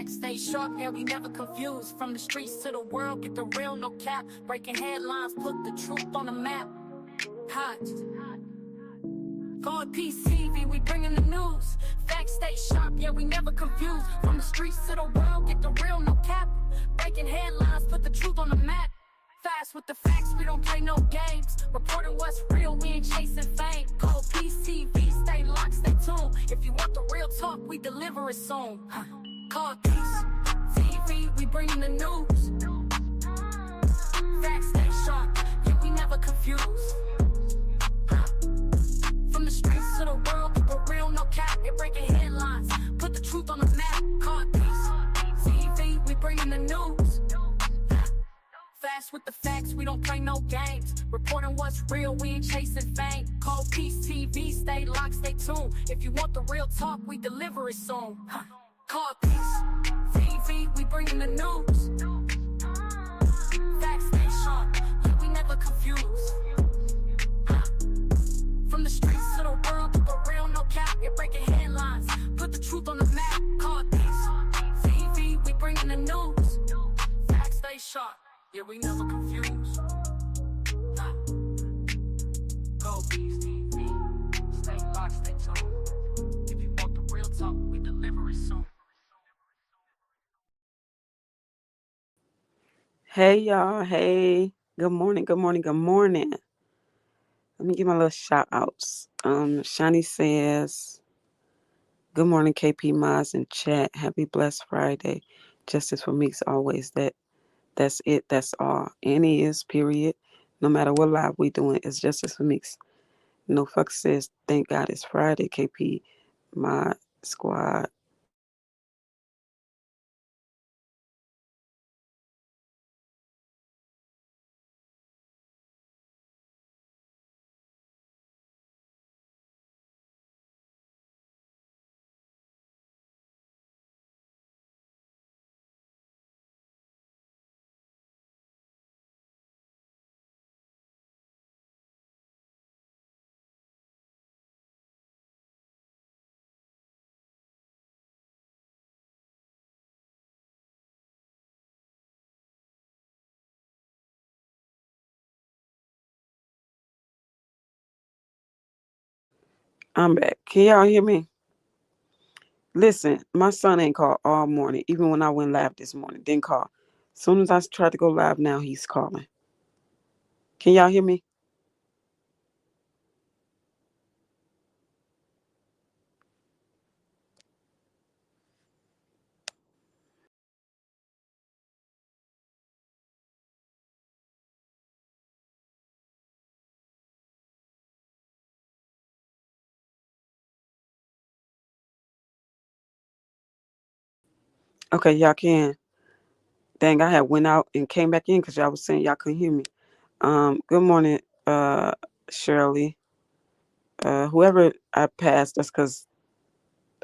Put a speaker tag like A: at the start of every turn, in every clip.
A: Facts stay sharp, yeah, we never confused. From the streets to the world, get the real, no cap. Breaking headlines, put the truth on the map. Hot. God PCV, we bringing the news. Facts stay sharp, yeah, we never confused. From the streets to the world, get the real, no cap. Breaking headlines, put the truth on the map. Fast with the facts, we don't play no games. Reporting what's real, we ain't chasing fame. Call PCV, stay locked, stay tuned. If you want the real talk, we deliver it soon. Call Peace TV, we bringing the news. Facts stay sharp, yeah, we never confuse. From the streets to the world, keep it real, no cap. You're breaking headlines, put the truth on the map. Call Peace TV, we bringing the news. Fast with the facts, we don't play no games. Reporting what's real, we ain't chasing fame. Call Peace TV, stay locked, stay tuned. If you want the real talk, we deliver it soon. Call Peace TV, we bringing the news. Facts stay sharp, yeah, we never confuse. From the streets to the world, keep it real, no cap. You're breaking headlines, put the truth on the map. Call Peace TV, we bringing the news. Facts stay sharp, yeah, we never confuse. Go Peace TV, stay locked, stay tuned. If you want the real talk, we deliver it soon.
B: Hey y'all, hey, good morning, good morning, good morning. Let me give my little shout outs. Shani says, good morning, KP Miles in chat. Happy blessed Friday. Justice for me is always that's it, that's all. And it is, period. No matter what live we doing, it's justice for me. No fuck says, thank God it's Friday, KP, my squad. I'm back. Can y'all hear me? Listen, my son ain't called all morning, even when I went live this morning. Didn't call. As soon as I tried to go live now, he's calling. Can y'all hear me? Okay, y'all can. Dang, I had went out and came back in because y'all was saying y'all couldn't hear me. Good morning, Shirley. Whoever I passed, that's because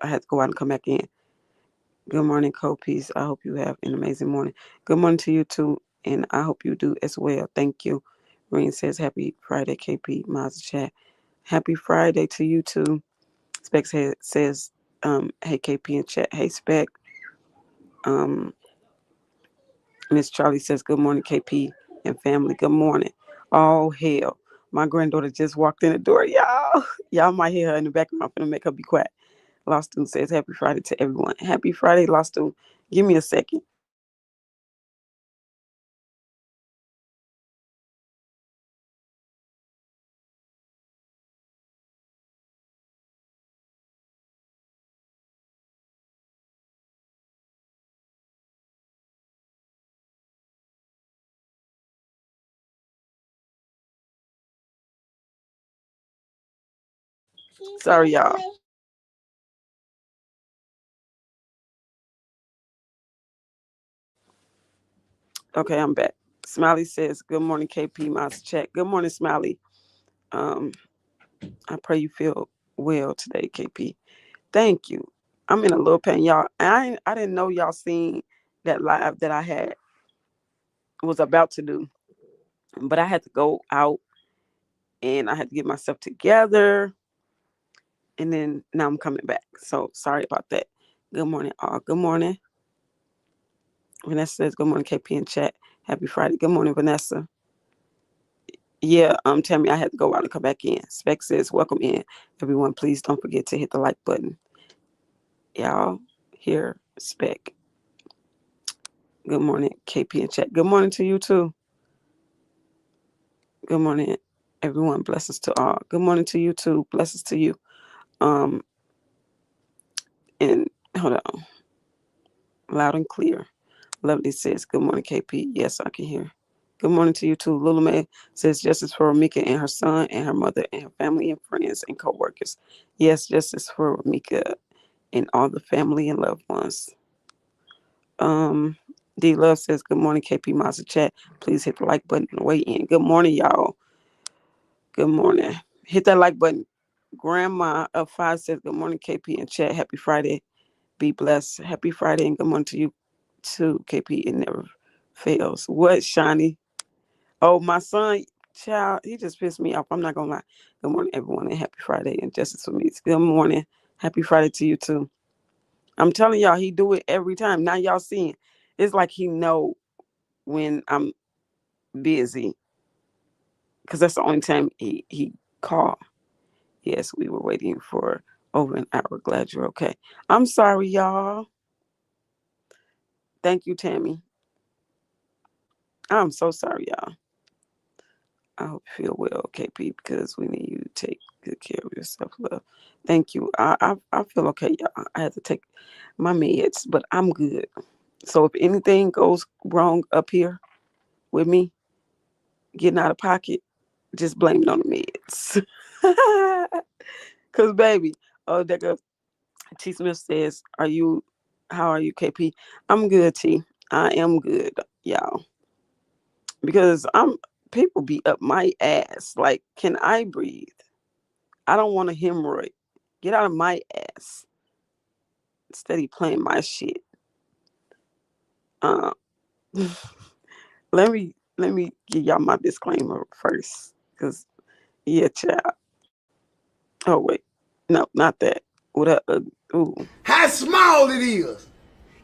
B: I had to go out and come back in. Good morning, Copies. I hope you have an amazing morning. Good morning to you too, and I hope you do as well. Thank you. Reen says, Happy Friday, KP, Mazda Chat. Happy Friday to you too. Specs says, hey, KP in chat. Hey, Spec. Um, Miss Charlie says, good morning, KP and family. Good morning. Oh, hell. My granddaughter just walked in the door. Y'all, y'all might hear her in the background. I'm going to make her be quiet. Lost Student says, Happy Friday to everyone. Happy Friday, Lost Student. Give me a second. Sorry, y'all. Okay, I'm back. Smiley says, good morning, KP, Master Chat. Good morning, Smiley. Um, I pray you feel well today, KP. Thank you. I'm in a little pain, y'all. I didn't know y'all seen that live that I had was about to do, but I had to go out and I had to get myself together, and then now I'm coming back. So sorry about that. Good morning, all. Good morning. Vanessa says, good morning, KP in chat. Happy Friday. Good morning, Vanessa. Yeah, Tammy, I had to go out and come back in. Spec says, welcome in. Everyone, please don't forget to hit the like button. Y'all hear Spec. Good morning, KP in chat. Good morning to you too. Good morning, everyone. Blessings to all. Good morning to you too. Blessings to you. Um, and hold on. Loud and clear. Lovely says, good morning, KP. Yes, I can hear. Good morning to you too. Lula May says justice for Ramika and her son and her mother and her family and friends and co-workers. Yes, justice for Ramika and all the family and loved ones. Um, D Love says, good morning, KP Mazda chat. Please hit the like button and weigh in. Good morning, y'all. Good morning. Hit that like button. Grandma of 5 says, good morning, KP and chat. Happy Friday. Be blessed. Happy Friday and good morning to you too, KP. It never fails. What, Shiny? Oh, my son, child, he just pissed me off. I'm not gonna lie. Good morning, everyone, and happy Friday and justice for me. Good morning. Happy Friday to you too. I'm telling y'all, he do it every time. Now y'all seeing. It's like he know when I'm busy. Cause that's the only time he call. Yes, we were waiting for over an hour. Glad you're okay. I'm sorry, y'all. Thank you, Tammy. I'm so sorry, y'all. I hope you feel well, KP, because we need you to take good care of yourself, love. Thank you. I feel okay, y'all. I had to take my meds, but I'm good. So if anything goes wrong up here with me getting out of pocket, just blame it on the meds. Cause baby, oh, that girl T Smith says, "Are you? How are you, KP? I'm good, T. I am good, y'all. Because I'm people be up my ass. Like, can I breathe? I don't want a hemorrhoid. Get out of my ass. Steady playing my shit. Uh, let me give y'all my disclaimer first, cause yeah, child. Oh wait, no, not that. What? Ooh.
C: How small it is.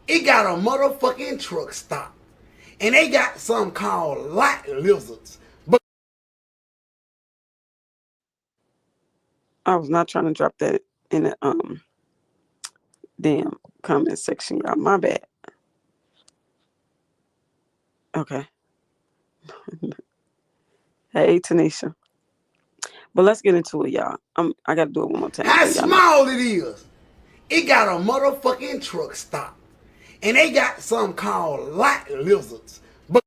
C: It got a motherfucking truck stop. And they got something called light lizards. But
B: I was not trying to drop that in the damn comment section, y'all. My bad. Okay. Hey, Tanisha. But let's get into it, y'all. I gotta do it one more time
C: how
B: so y'all know.
C: small it is. It got a motherfucking truck stop. And they got something called light lizards. But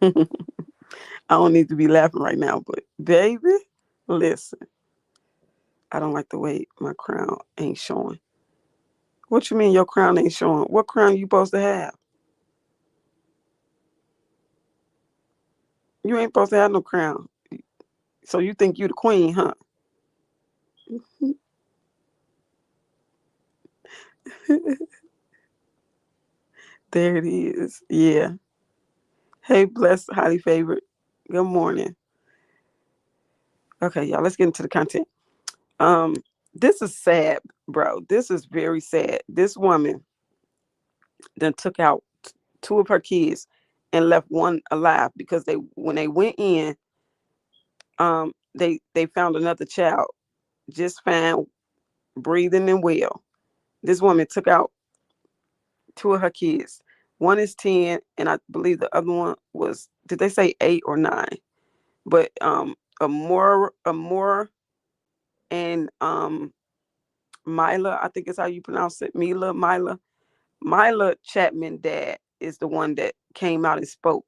B: I don't need to be laughing right now, but baby, listen. I don't like the way my crown ain't showing. What you mean your crown ain't showing? What crown you supposed to have? You ain't supposed to have no crown. So you think you the queen, huh? There it is. Yeah. Hey, blessed, highly favored. Good morning. Okay, y'all, let's get into the content. Um, this is sad, bro. This is very sad. This woman then took out two of her kids and left one alive because they when they went in, they found another child just fine, breathing and well. This woman took out two of her kids. One is 10, and I believe the other one was, did they say 8 or 9? But Amor and Mila, I think is how you pronounce it. Mila Chapman dad is the one that came out and spoke,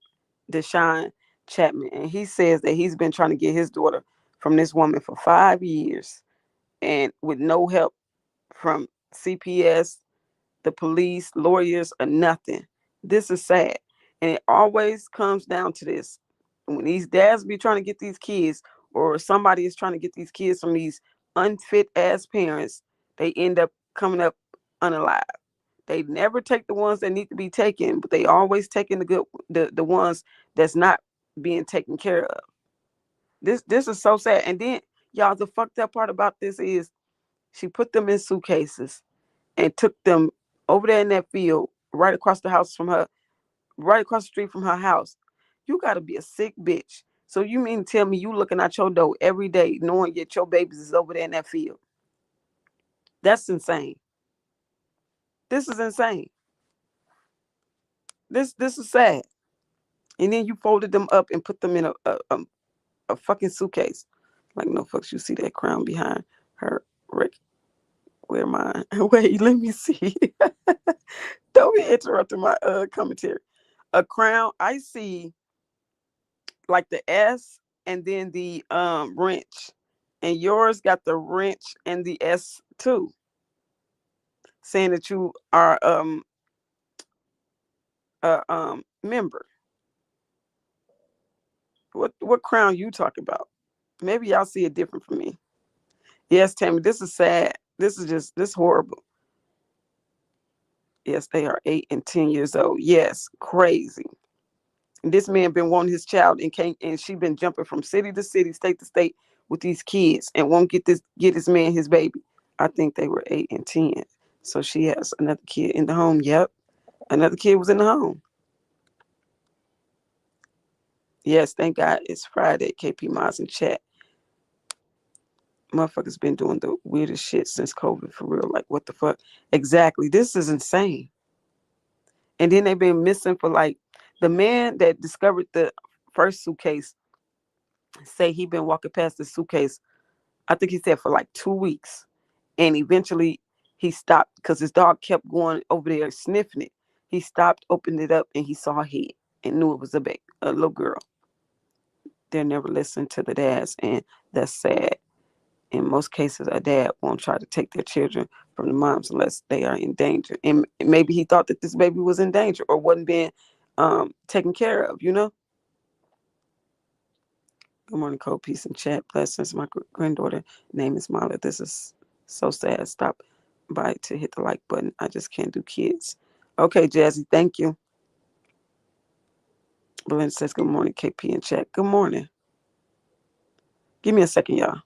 B: Deshaun Chapman. And he says that he's been trying to get his daughter from this woman for 5 years and with no help from CPS, the police, lawyers, or nothing. This is sad. And it always comes down to this. When these dads be trying to get these kids, or somebody is trying to get these kids from these unfit ass parents, they end up coming up unalive. They never take the ones that need to be taken, but they always taking the ones that's not being taken care of. This is so sad. And then y'all, the fucked up part about this is she put them in suitcases and took them over there in that field right across the house from her, right across the street from her house. You gotta be a sick bitch. So you mean to tell me you looking at your door every day knowing that your babies is over there in that field? That's insane. This is insane. This is sad. And then you folded them up and put them in a fucking suitcase. Like no fucks, you see that crown behind her. Rick, where mine? Wait, let me see. Don't be interrupting my commentary. A crown. I see like the S and then the wrench, and yours got the wrench and the S too, saying that you are a member. What crown you talking about? Maybe y'all see it different from me. Yes, Tammy, this is sad. This is just this horrible. Yes, they are 8 and 10 years old. Yes, crazy. And this man been wanting his child and can't, and she been jumping from city to city, state to state with these kids and won't get this man his baby. I think they were 8 and 10. So she has another kid in the home. Yep. Another kid was in the home. Yes, thank God it's Friday. KP Miles in chat. Motherfuckers been doing the weirdest shit since COVID for real. Like what the fuck? Exactly. This is insane. And then they've been missing for like the man that discovered the first suitcase say he been walking past the suitcase. I think he said for like 2 weeks, and eventually he stopped because his dog kept going over there sniffing it. He stopped, opened it up, and he saw a head and knew it was a little girl. They'll never listen to the dads, and that's sad. In most cases, a dad won't try to take their children from the moms unless they are in danger. And maybe he thought that this baby was in danger or wasn't being taken care of, you know? Good morning, Cole. Peace and chat. Blessings. My granddaughter name is Mila. This is so sad. Stop by to hit the like button. I just can't do kids. Okay, Jazzy, thank you. Belinda says, good morning, KP in chat. Good morning. Give me a second, y'all.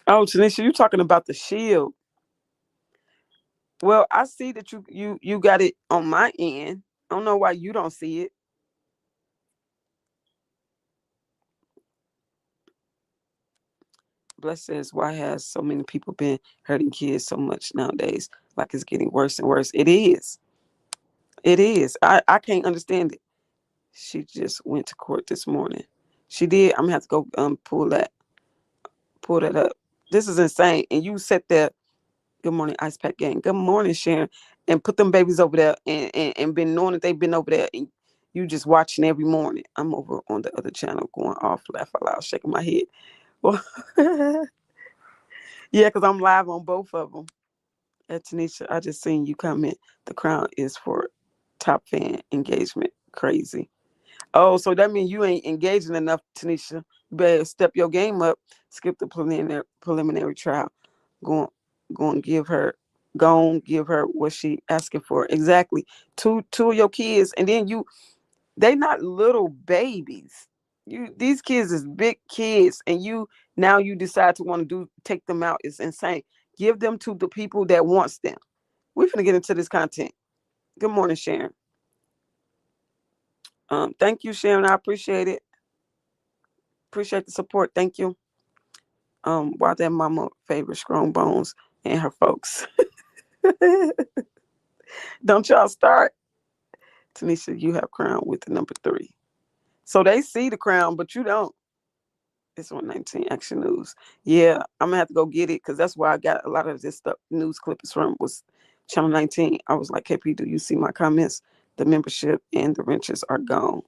B: Oh, Tanisha, you talking about the shield. Well, I see that you got it on my end. I don't know why you don't see it. Bless says, why has so many people been hurting kids so much nowadays? Like it's getting worse and worse. It is. It is. I can't understand it. She just went to court this morning. She did. I'm gonna have to go pull that up. This is insane. And you sat there. Good morning, Ice Pack Gang. Good morning, Sharon. And put them babies over there and been knowing that they've been over there and you just watching every morning. I'm over on the other channel going off, laugh out loud, shaking my head. Well, yeah, because I'm live on both of them. Tanisha, I just seen you comment. The crown is for top fan engagement. Crazy. Oh, so that means you ain't engaging enough, Tanisha. You better step your game up. Skip the preliminary trial. Go on, go and give her, go on, give her what she asking for. Exactly. Two of your kids, and then they not little babies. These kids is big kids, and you decide to want to take them out. It's insane. Give them to the people that wants them. We're gonna get into this content. Good morning, Sharon. Thank you, Sharon. I appreciate it. Appreciate the support. Thank you. Why that mama favorite strong bones and her folks. Don't y'all start. Tanisha, you have crown with the number 3. So they see the crown, but you don't. It's on 19 Action News. Yeah, I'm gonna have to go get it because that's where I got a lot of this stuff. News clips from was Channel 19. I was like, KP, do you see my comments? The membership and the wrenches are gone.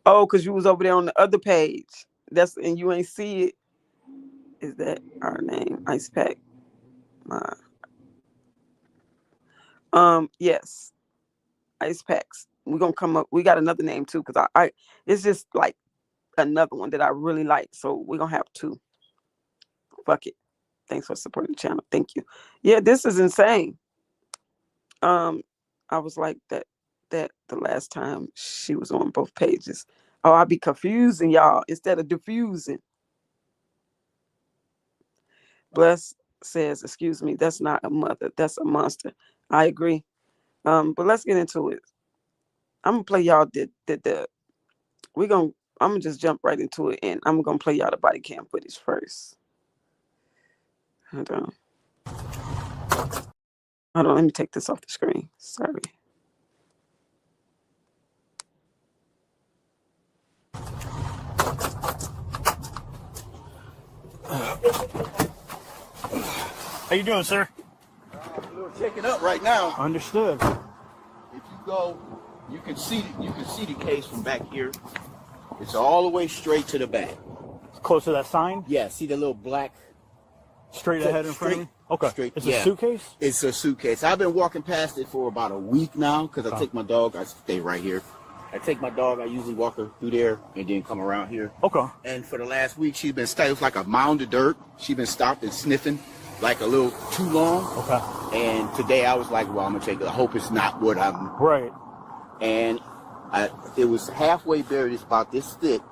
B: Oh, because you was over there on the other page. And you ain't see it. Is that our name? Ice Pack. My yes. ice packs. We're gonna come up. We got another name too, because I it's just like another one that I really like. So we're gonna have two. Fuck it. Thanks for supporting the channel. Thank you. Yeah, this is insane. I was like that the last time she was on both pages. Oh, I'll be confusing y'all instead of diffusing. Bless says, excuse me, that's not a mother, that's a monster. I agree. But let's get into it. I'm gonna play y'all the I'm gonna just jump right into it, and I'm gonna play y'all the body cam footage first. Hold on. Let me take this off the screen. Sorry.
D: How you doing, sir?
E: We're checking up right now.
D: Understood.
E: If you go, you can see the case from back here. It's all the way straight to the back.
D: It's close to that sign?
E: Yeah, see the little black
D: Straight ahead in front of me? Okay.
E: Straight,
D: It's a suitcase?
E: It's a suitcase. I've been walking past it for about a week now because I take my dog. I stay right here. I take my dog. I usually walk her through there and then come around here.
D: Okay.
E: And for the last week, she's been stopped. It was like a mound of dirt. She's been stopped and sniffing like a little too long.
D: Okay.
E: And today I was like, well, I'm going to take it. I hope it's not what I'm...
D: Right.
E: And it was halfway buried. It's about this thick.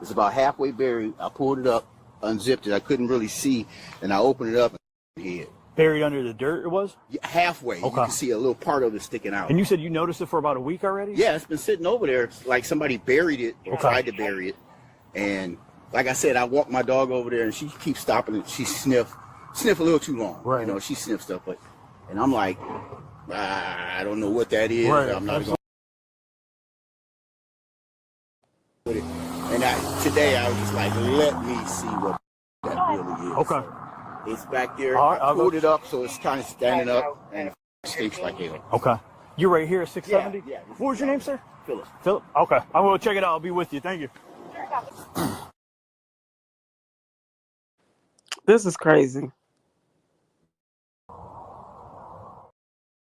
E: It's about halfway buried. I pulled it up, unzipped it. I couldn't really see. And I opened it up and hid.
D: Buried under the dirt it was?
E: Yeah, halfway.
D: Okay.
E: You can see a little part of it sticking out.
D: And you said you noticed it for about a week already?
E: Yeah, it's been sitting over there. It's like somebody buried it or tried to bury it. And like I said, I walked my dog over there and she keeps stopping and she sniff a little too long.
D: Right.
E: You know, she sniffs stuff. And I'm like, I don't know what that is.
D: Right.
E: I'm not going with it. And today I was just like, let me see what that really is.
D: Okay.
E: It's back there.
D: All right,
E: I pulled it up so it's kind of standing up and it stinks like hell.
D: Okay. You're right here at 670?
E: Yeah.
D: What was your name, sir?
E: Phyllis.
D: Philip? Okay. I will check it out. I'll be with you. Thank you.
B: This is crazy.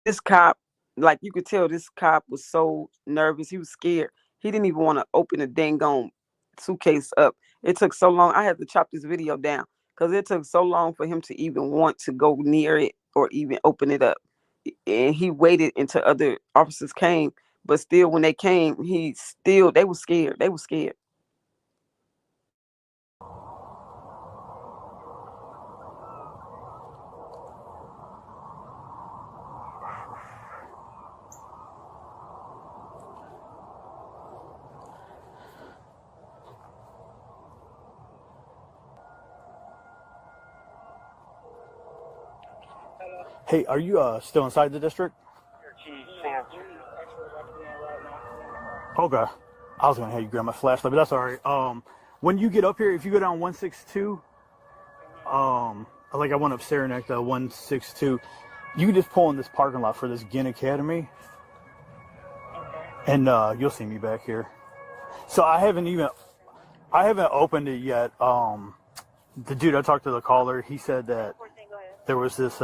B: This cop, like you could tell this cop was so nervous. He was scared. He didn't even want to open the dang on suitcase up. It took so long. I had to chop this video down because it took so long for him to even want to go near it or even open it up. And he waited until other officers came. But still, when they came, they were scared. They were scared.
D: Hey, are you still inside the district? Okay. I was going to have you grab my flashlight, but that's all right. When you get up here, if you go down 162, like I went up Saranac, 162, you can just pull in this parking lot for this Ginn Academy. And you'll see me back here. So I haven't opened it yet. The dude I talked to, the caller, he said that there was this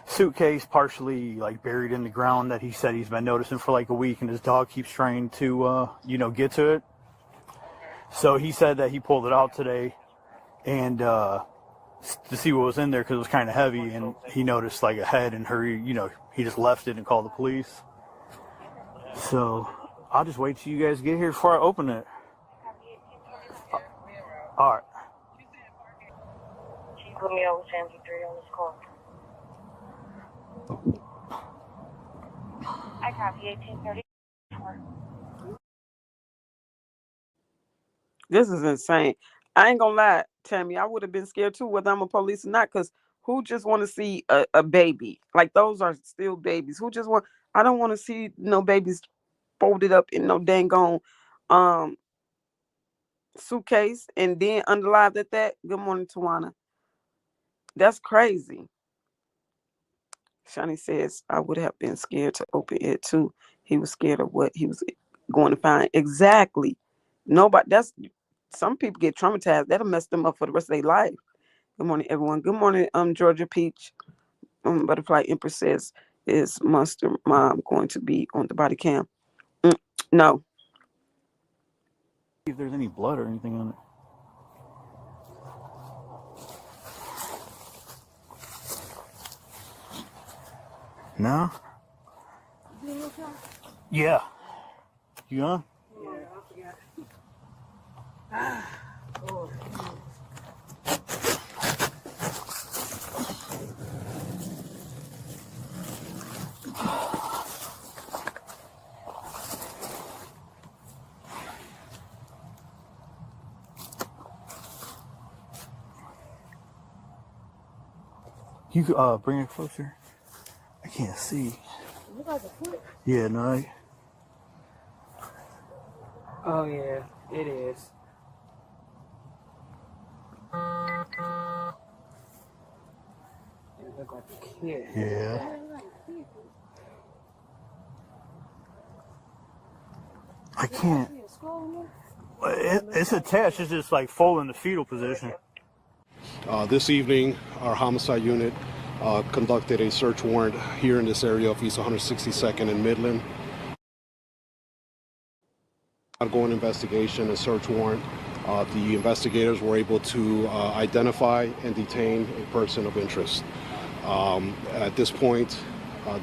D: suitcase partially like buried in the ground that he said he's been noticing for like a week, and his dog keeps trying to get to it. So he said that he pulled it out today and to see what was in there because it was kind of heavy, and he noticed like a head and he just left it and called the police. So I'll just wait till you guys get here before I open it. All right.
F: Put me over 73 on this call. I copy 1830.
B: This is insane. I ain't gonna lie, Tammy. I would have been scared too, whether I'm a police or not, because who just want to see a baby? Like, those are still babies. I don't want to see no babies folded up in no dang on suitcase and then underlined at that. Good morning, Tawana. That's crazy. Shani says, I would have been scared to open it too. He was scared of what he was going to find. Exactly. Some people get traumatized. That'll mess them up for the rest of their life. Good morning, everyone. Good morning, Georgia Peach. Butterfly Empress says, Is Monster Mom going to be on the body cam? No.
D: See if there's any blood or anything on it. No? Yeah. You on?
B: Yeah, I forgot. Oh.
D: You bring it closer. I can't see.
B: Look like a foot.
D: Yeah, no.
B: Oh yeah, it is. It look like a kid.
D: Yeah. I can't. It's attached. It's just like full in the fetal position.
G: This evening, our homicide unit conducted a search warrant here in this area of East 162nd and Midland. Ongoing investigation and search warrant. The investigators were able to identify and detain a person of interest. At this point,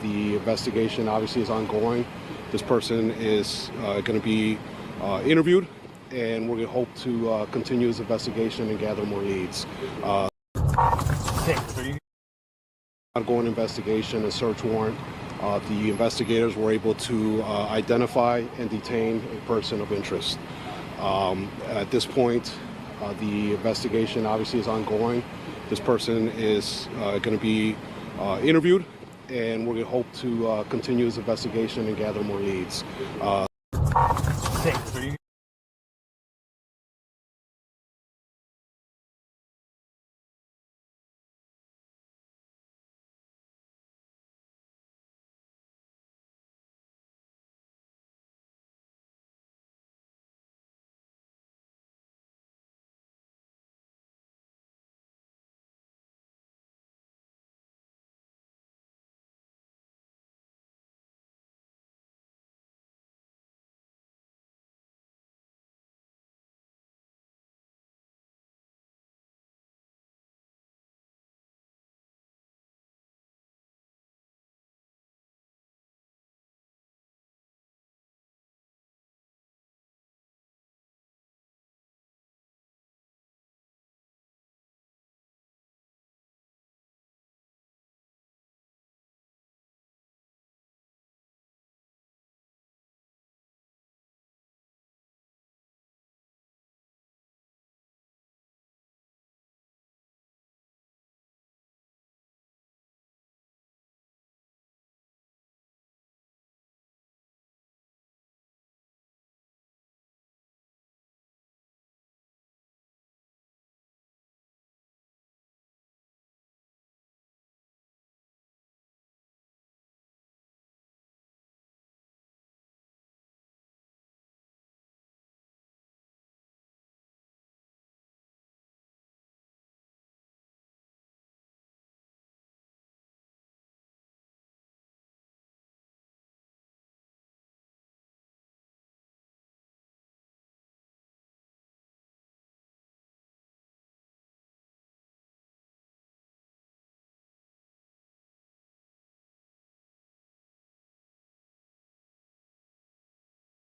G: the investigation obviously is ongoing. This person is going to be interviewed, and we're going to hope to continue this investigation and gather more leads. Ongoing investigation and search warrant. The investigators were able to identify and detain a person of interest. At this point, the investigation obviously is ongoing. This person is going to be interviewed, and we're going to hope to continue this investigation and gather more leads.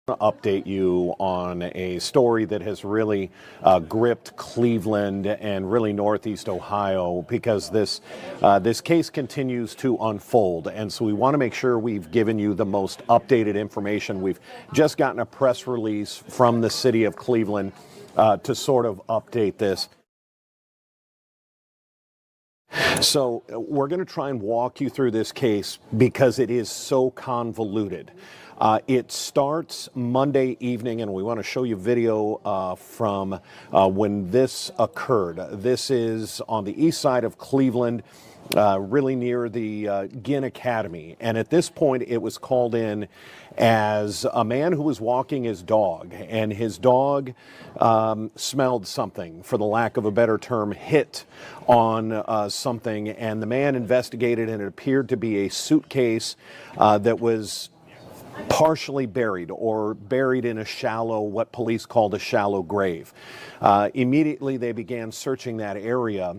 H: Update you on a story that has really gripped Cleveland and really Northeast Ohio, because this case continues to unfold, and so we want to make sure we've given you the most updated information. We've just gotten a press release from the city of Cleveland to sort of update this. So we're going to try and walk you through this case because it is so convoluted. It starts Monday evening, and we want to show you video from when this occurred. This is on the east side of Cleveland, really near the Ginn Academy. And at this point, it was called in as a man who was walking his dog, and his dog smelled something, for the lack of a better term, hit on something, and the man investigated, and it appeared to be a suitcase that was partially buried, or buried in a shallow, what police called a shallow grave. Immediately they began searching that area.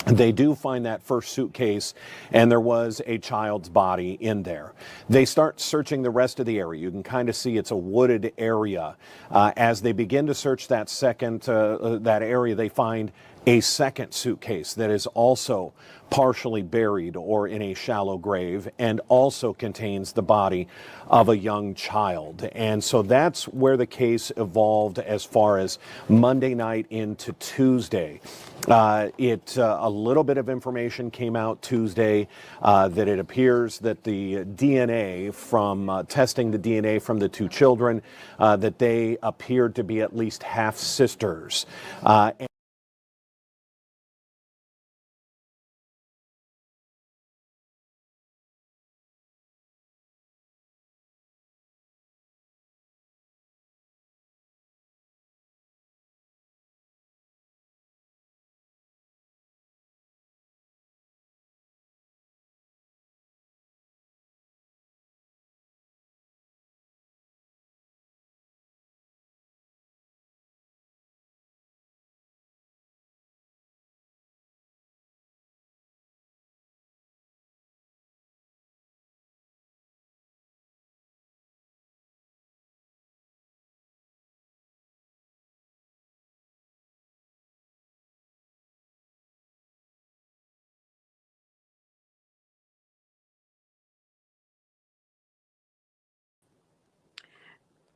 H: They do find that first suitcase, and there was a child's body in there. They start searching the rest of the area. You can kind of see it's a wooded area. As they begin to search that that area, they find a second suitcase that is also partially buried or in a shallow grave, and also contains the body of a young child. And so that's where the case evolved as far as Monday night into Tuesday. A little bit of information came out Tuesday that it appears that the DNA from testing the DNA from the two children, that they appeared to be at least half sisters.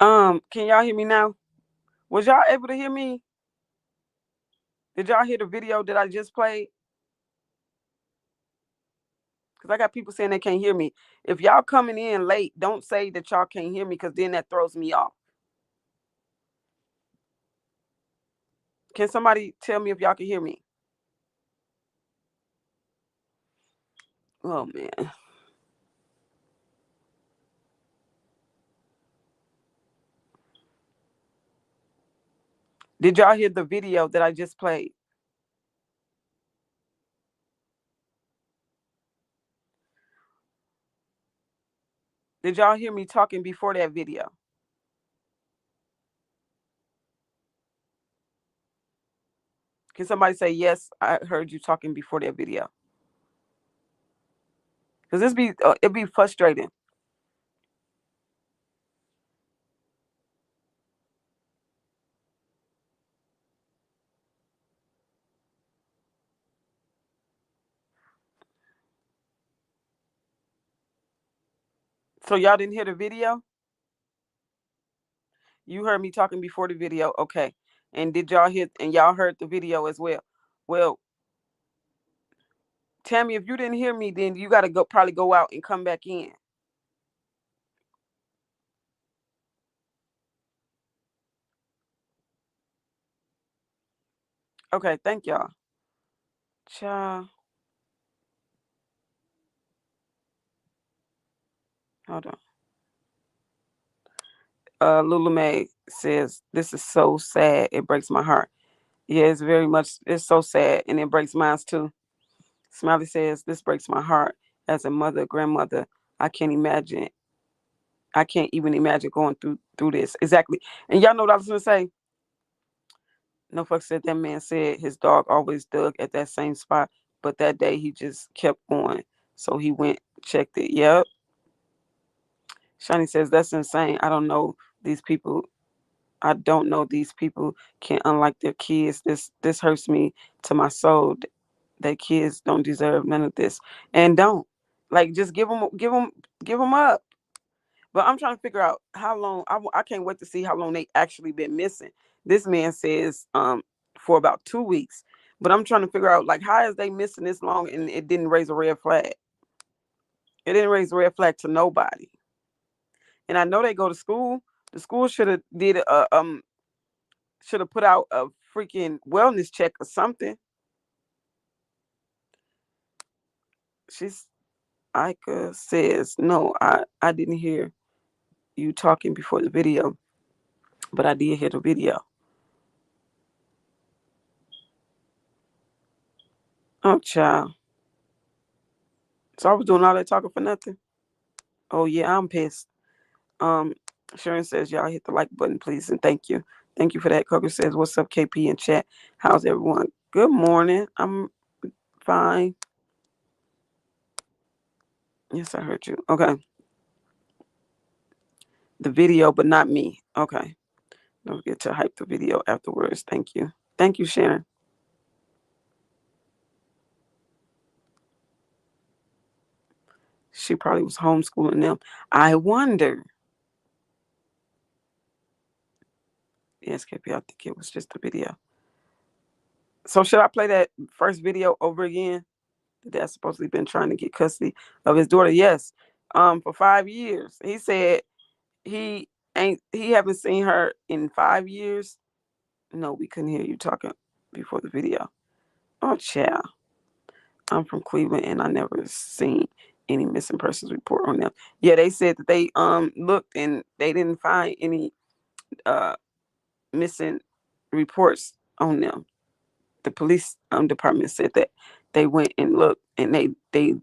B: Can y'all hear me now? Was y'all able to hear me? Did y'all hear the video that I just played? Because I got people saying they can't hear me. If y'all coming in late, don't say that y'all can't hear me, because then that throws me off. Can somebody tell me if y'all can hear me? Oh, man. Did y'all hear the video that I just played? Did y'all hear me talking before that video? Can somebody say, yes, I heard you talking before that video? Because it'd be frustrating. So y'all didn't hear the video? You heard me talking before the video. Okay. And did y'all hear, and y'all heard the video as well? Well, Tammy, if you didn't hear me, then you got to probably go out and come back in. Okay, thank y'all. Child. Hold on. Lula May says, this is so sad. It breaks my heart. Yeah, it's so sad, and it breaks mine too. Smiley says, this breaks my heart. As a mother, grandmother, I can't even imagine going through this. Exactly. And y'all know what I was gonna say? No fuck said that man said his dog always dug at that same spot, but that day he just kept going. So he went, checked it. Yep. Shani says, that's insane. I don't know these people. I don't know these people can't unlike their kids. This hurts me to my soul. That kids don't deserve none of this. And don't. Like, just give them up. But I'm trying to figure out how long. I can't wait to see how long they actually been missing. This man says for about 2 weeks. But I'm trying to figure out, like, how is they missing this long and it didn't raise a red flag? It didn't raise a red flag to nobody. And I know they go to school. The school should have put out a freaking wellness check or something. Ika says, no, I didn't hear. you talking before the video, but I did hear the video. Oh, child. So I was doing all that talking for nothing. Oh yeah, I'm pissed. Um, Sharon says, y'all hit the like button, please, and thank you. Thank you for that. Coker says, what's up, KP in chat? How's everyone? Good morning. I'm fine. Yes, I heard you. Okay. The video, but not me. Okay. Don't forget to hype the video afterwards. Thank you. Thank you, Sharon. She probably was homeschooling them. I wonder. Yes, KP, I think it was just a video. So should I play that first video over again? The dad supposedly been trying to get custody of his daughter. Yes. For 5 years. He said he haven't seen her in 5 years. No, we couldn't hear you talking before the video. Oh, child. I'm from Cleveland and I never seen any missing persons report on them. Yeah, they said that they looked and they didn't find any missing reports on them. The police department said that they went and looked and they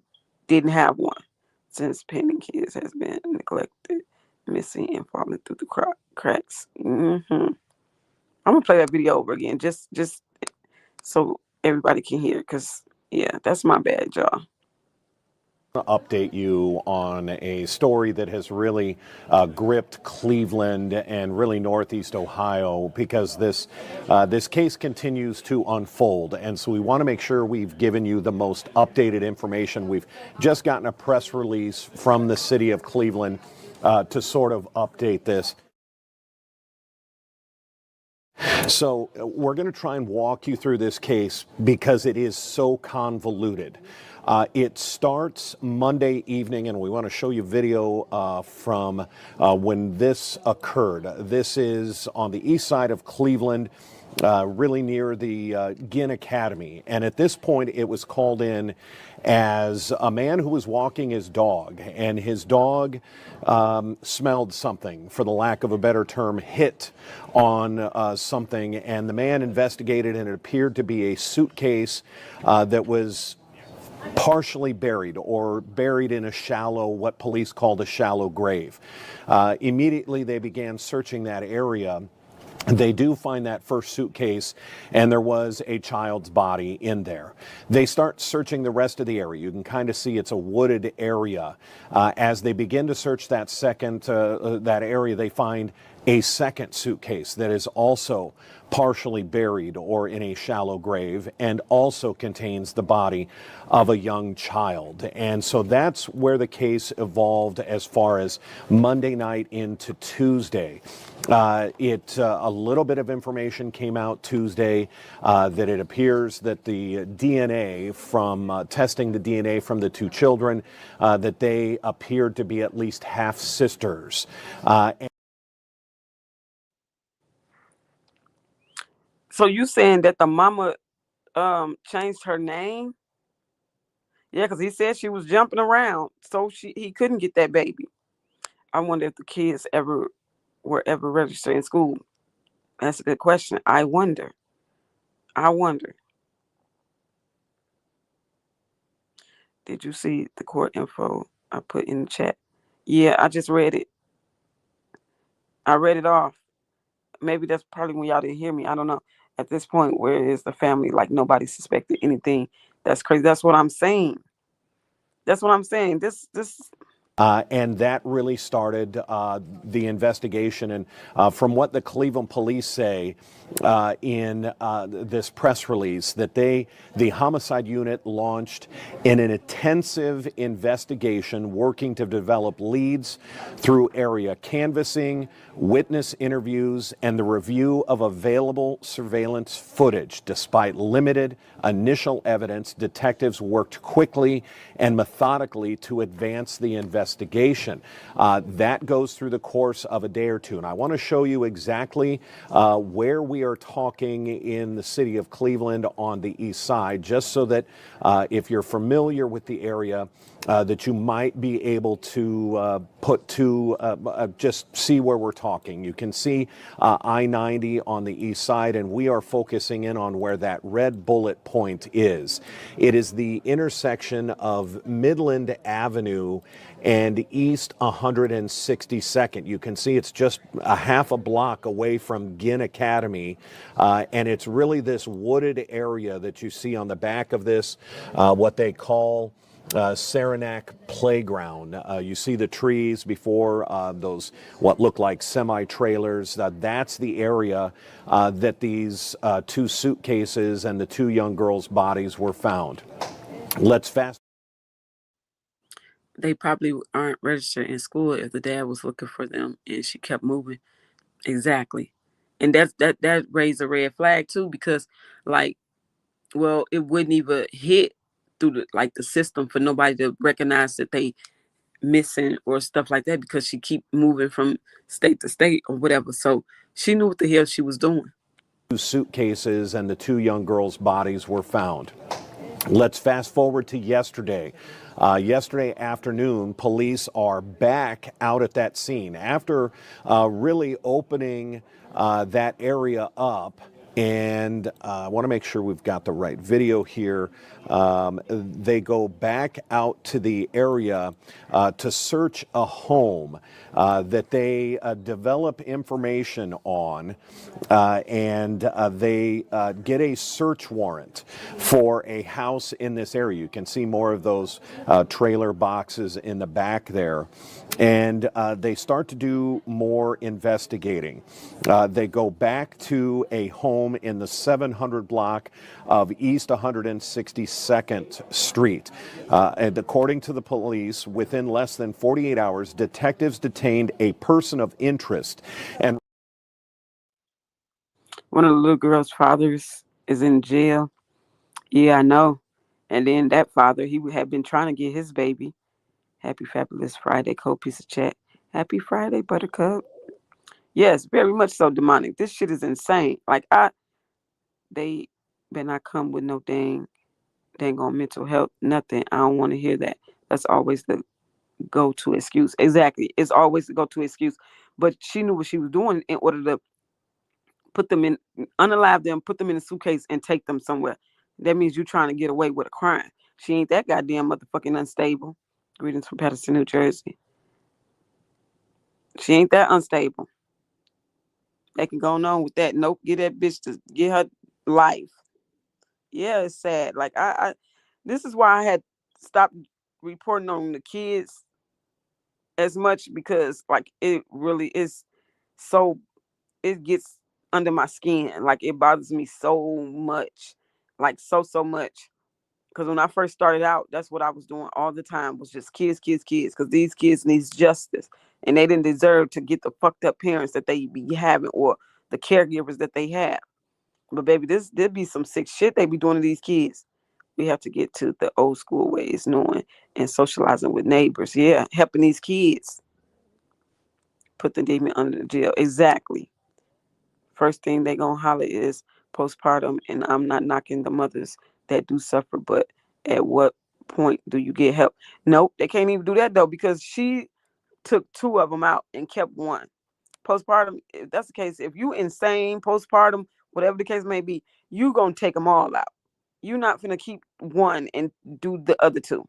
B: didn't have one since pending kids has been neglected, missing, and falling through the cracks. I'm gonna play that video over again, just so everybody can hear, cause yeah, that's my bad, y'all.
H: Update you on a story that has really gripped Cleveland and really Northeast Ohio, because this case continues to unfold, and so we want to make sure we've given you the most updated information. We've just gotten a press release from the city of Cleveland to sort of update this. So we're going to try and walk you through this case because it is so convoluted. It starts Monday evening, and we want to show you video from when this occurred. This is on the east side of Cleveland, really near the Ginn Academy. And at this point, it was called in as a man who was walking his dog, and his dog smelled something, for the lack of a better term, hit on something, and the man investigated, and it appeared to be a suitcase that was partially buried, or buried in a shallow, what police called a shallow grave. Immediately they began searching that area. They do find that first suitcase, and there was a child's body in there. They start searching the rest of the area. You can kind of see it's a wooded area. As they begin to search that that area, they find a second suitcase that is also partially buried or in a shallow grave, and also contains the body of a young child. And so that's where the case evolved as far as Monday night into Tuesday. A little bit of information came out Tuesday that it appears that the DNA from testing the DNA from the two children, that they appeared to be at least half sisters.
B: So you saying that the mama changed her name? Yeah, because he said she was jumping around, so he couldn't get that baby. I wonder if the kids were ever registered in school. That's a good question. I wonder. Did you see the court info I put in the chat? Yeah, I just read it. I read it off. Maybe that's probably when y'all didn't hear me. I don't know. At this point, where is the family? Like, nobody suspected anything. That's crazy. That's what I'm saying. This
H: And that really started the investigation. And from what the Cleveland police say in this press release, that the homicide unit launched in an intensive investigation working to develop leads through area canvassing, witness interviews, and the review of available surveillance footage. Despite limited initial evidence, detectives worked quickly and methodically to advance the investigation. That goes through the course of a day or two. And I want to show you exactly where we are talking in the city of Cleveland on the east side, just so that if you're familiar with the area, that you might be able to put to just see where we're talking. You can see I-90 on the east side, and we are focusing in on where that red bullet point is. It is the intersection of Midland Avenue and East 162nd. You can see it's just a half a block away from Ginn Academy, and it's really this wooded area that you see on the back of this, what they call Saranac Playground. You see the trees before those what look like semi-trailers. That's the area that these 2 suitcases and the 2 young girls' bodies were found. Let's fast.
B: They probably aren't registered in school if the dad was looking for them and she kept moving. Exactly. And that raised a red flag too, because like, well, it wouldn't even hit through the system for nobody to recognize that they missing or stuff like that, because she keep moving from state to state or whatever. So she knew what the hell she was doing.
H: 2 suitcases and the 2 young girls' bodies were found. Let's fast forward to yesterday. Yesterday afternoon, police are back out at that scene after really opening that area up. And I want to make sure we've got the right video here. They go back out to the area to search a home that they develop information on, and they get a search warrant for a house in this area. You can see more of those trailer boxes in the back there. And they start to do more investigating. They go back to a home in the 700 block of East 162nd Street. And according to the police, within less than 48 hours, detectives detained a person of interest. And
B: one of the little girl's fathers is in jail. Yeah, I know. And then that father, he had been trying to get his baby. Happy Fabulous Friday, cold piece of chat. Happy Friday, Buttercup. Yes, very much so demonic. This shit is insane. Like they better not come with no dang on mental health, nothing. I don't want to hear that. That's always the go-to excuse. Exactly. It's always the go-to excuse. But she knew what she was doing in order to put them in, unalive them, put them in a suitcase and take them somewhere. That means you're trying to get away with a crime. She ain't that goddamn motherfucking unstable. Greetings from Patterson, New Jersey. She ain't that unstable. They can go on with that. Nope, get that bitch to get her life. Yeah, it's sad. Like I this is why I had stopped reporting on the kids as much, because like it really is so, it gets under my skin. Like it bothers me so much. Like so much. Because when I first started out, that's what I was doing all the time, was just kids. Because these kids needs justice. And they didn't deserve to get the fucked up parents that they be having, or the caregivers that they have. But baby, there'd be some sick shit they be doing to these kids. We have to get to the old school ways, knowing and socializing with neighbors. Yeah, helping these kids. Put the demon under the jail. Exactly. First thing they gonna holler is postpartum, and I'm not knocking the mothers that do suffer, but at what point do you get help? Nope, they can't even do that though, because she took 2 of them out and kept 1. Postpartum, if that's the case, if you insane postpartum, whatever the case may be, you gonna take them all out. You're not gonna keep 1 and do the other 2.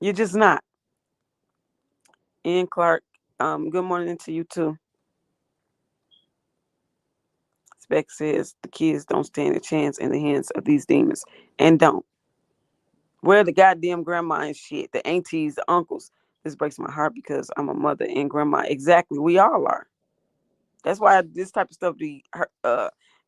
B: You're just not. Ian Clark, good morning to you too. Spec says the kids don't stand a chance in the hands of these demons, and don't. Where the goddamn grandma and shit, the aunties, the uncles. This breaks my heart because I'm a mother and grandma. Exactly, we all are. That's why this type of stuff be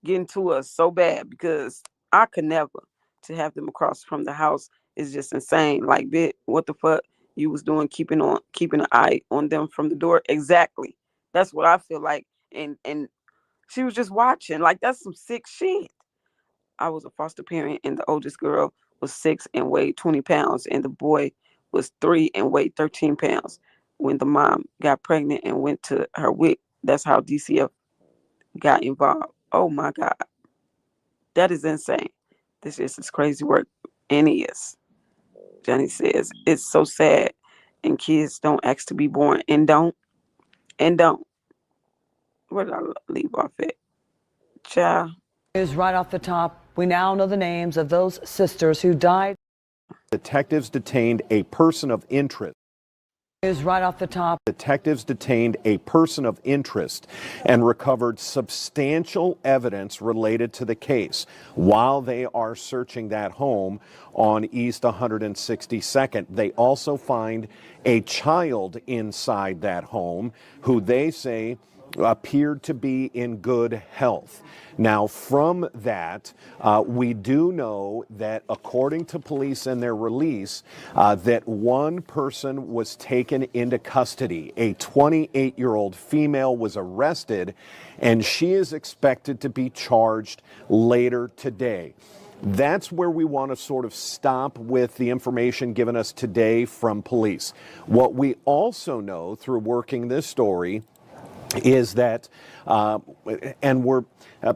B: getting to us so bad, because I could never. To have them across from the house is just insane. Like, bitch, what the fuck you was doing, keeping an eye on them from the door? Exactly. That's what I feel like. And she was just watching. Like, that's some sick shit. I was a foster parent, and the oldest girl was 6 and weighed 20 pounds, and the boy was 3 and weighed 13 pounds. When the mom got pregnant and went to her WIC, that's how DCF got involved. Oh my God. That is insane. This is crazy work. And it is. Johnny says it's so sad, and kids don't ask to be born, and don't. Where did I leave off at? Child.
I: Is right off the top. We now know the names of those sisters who died.
H: Detectives detained a person of interest.
I: Is right off the top.
H: Detectives detained a person of interest and recovered substantial evidence related to the case while they are searching that home on East 162nd. They also find a child inside that home who they say appeared to be in good health. Now, from that, we do know that according to police in their release, that one person was taken into custody. A 28-year-old female was arrested, and she is expected to be charged later today. That's where we want to sort of stop with the information given us today from police. What we also know through working this story is that,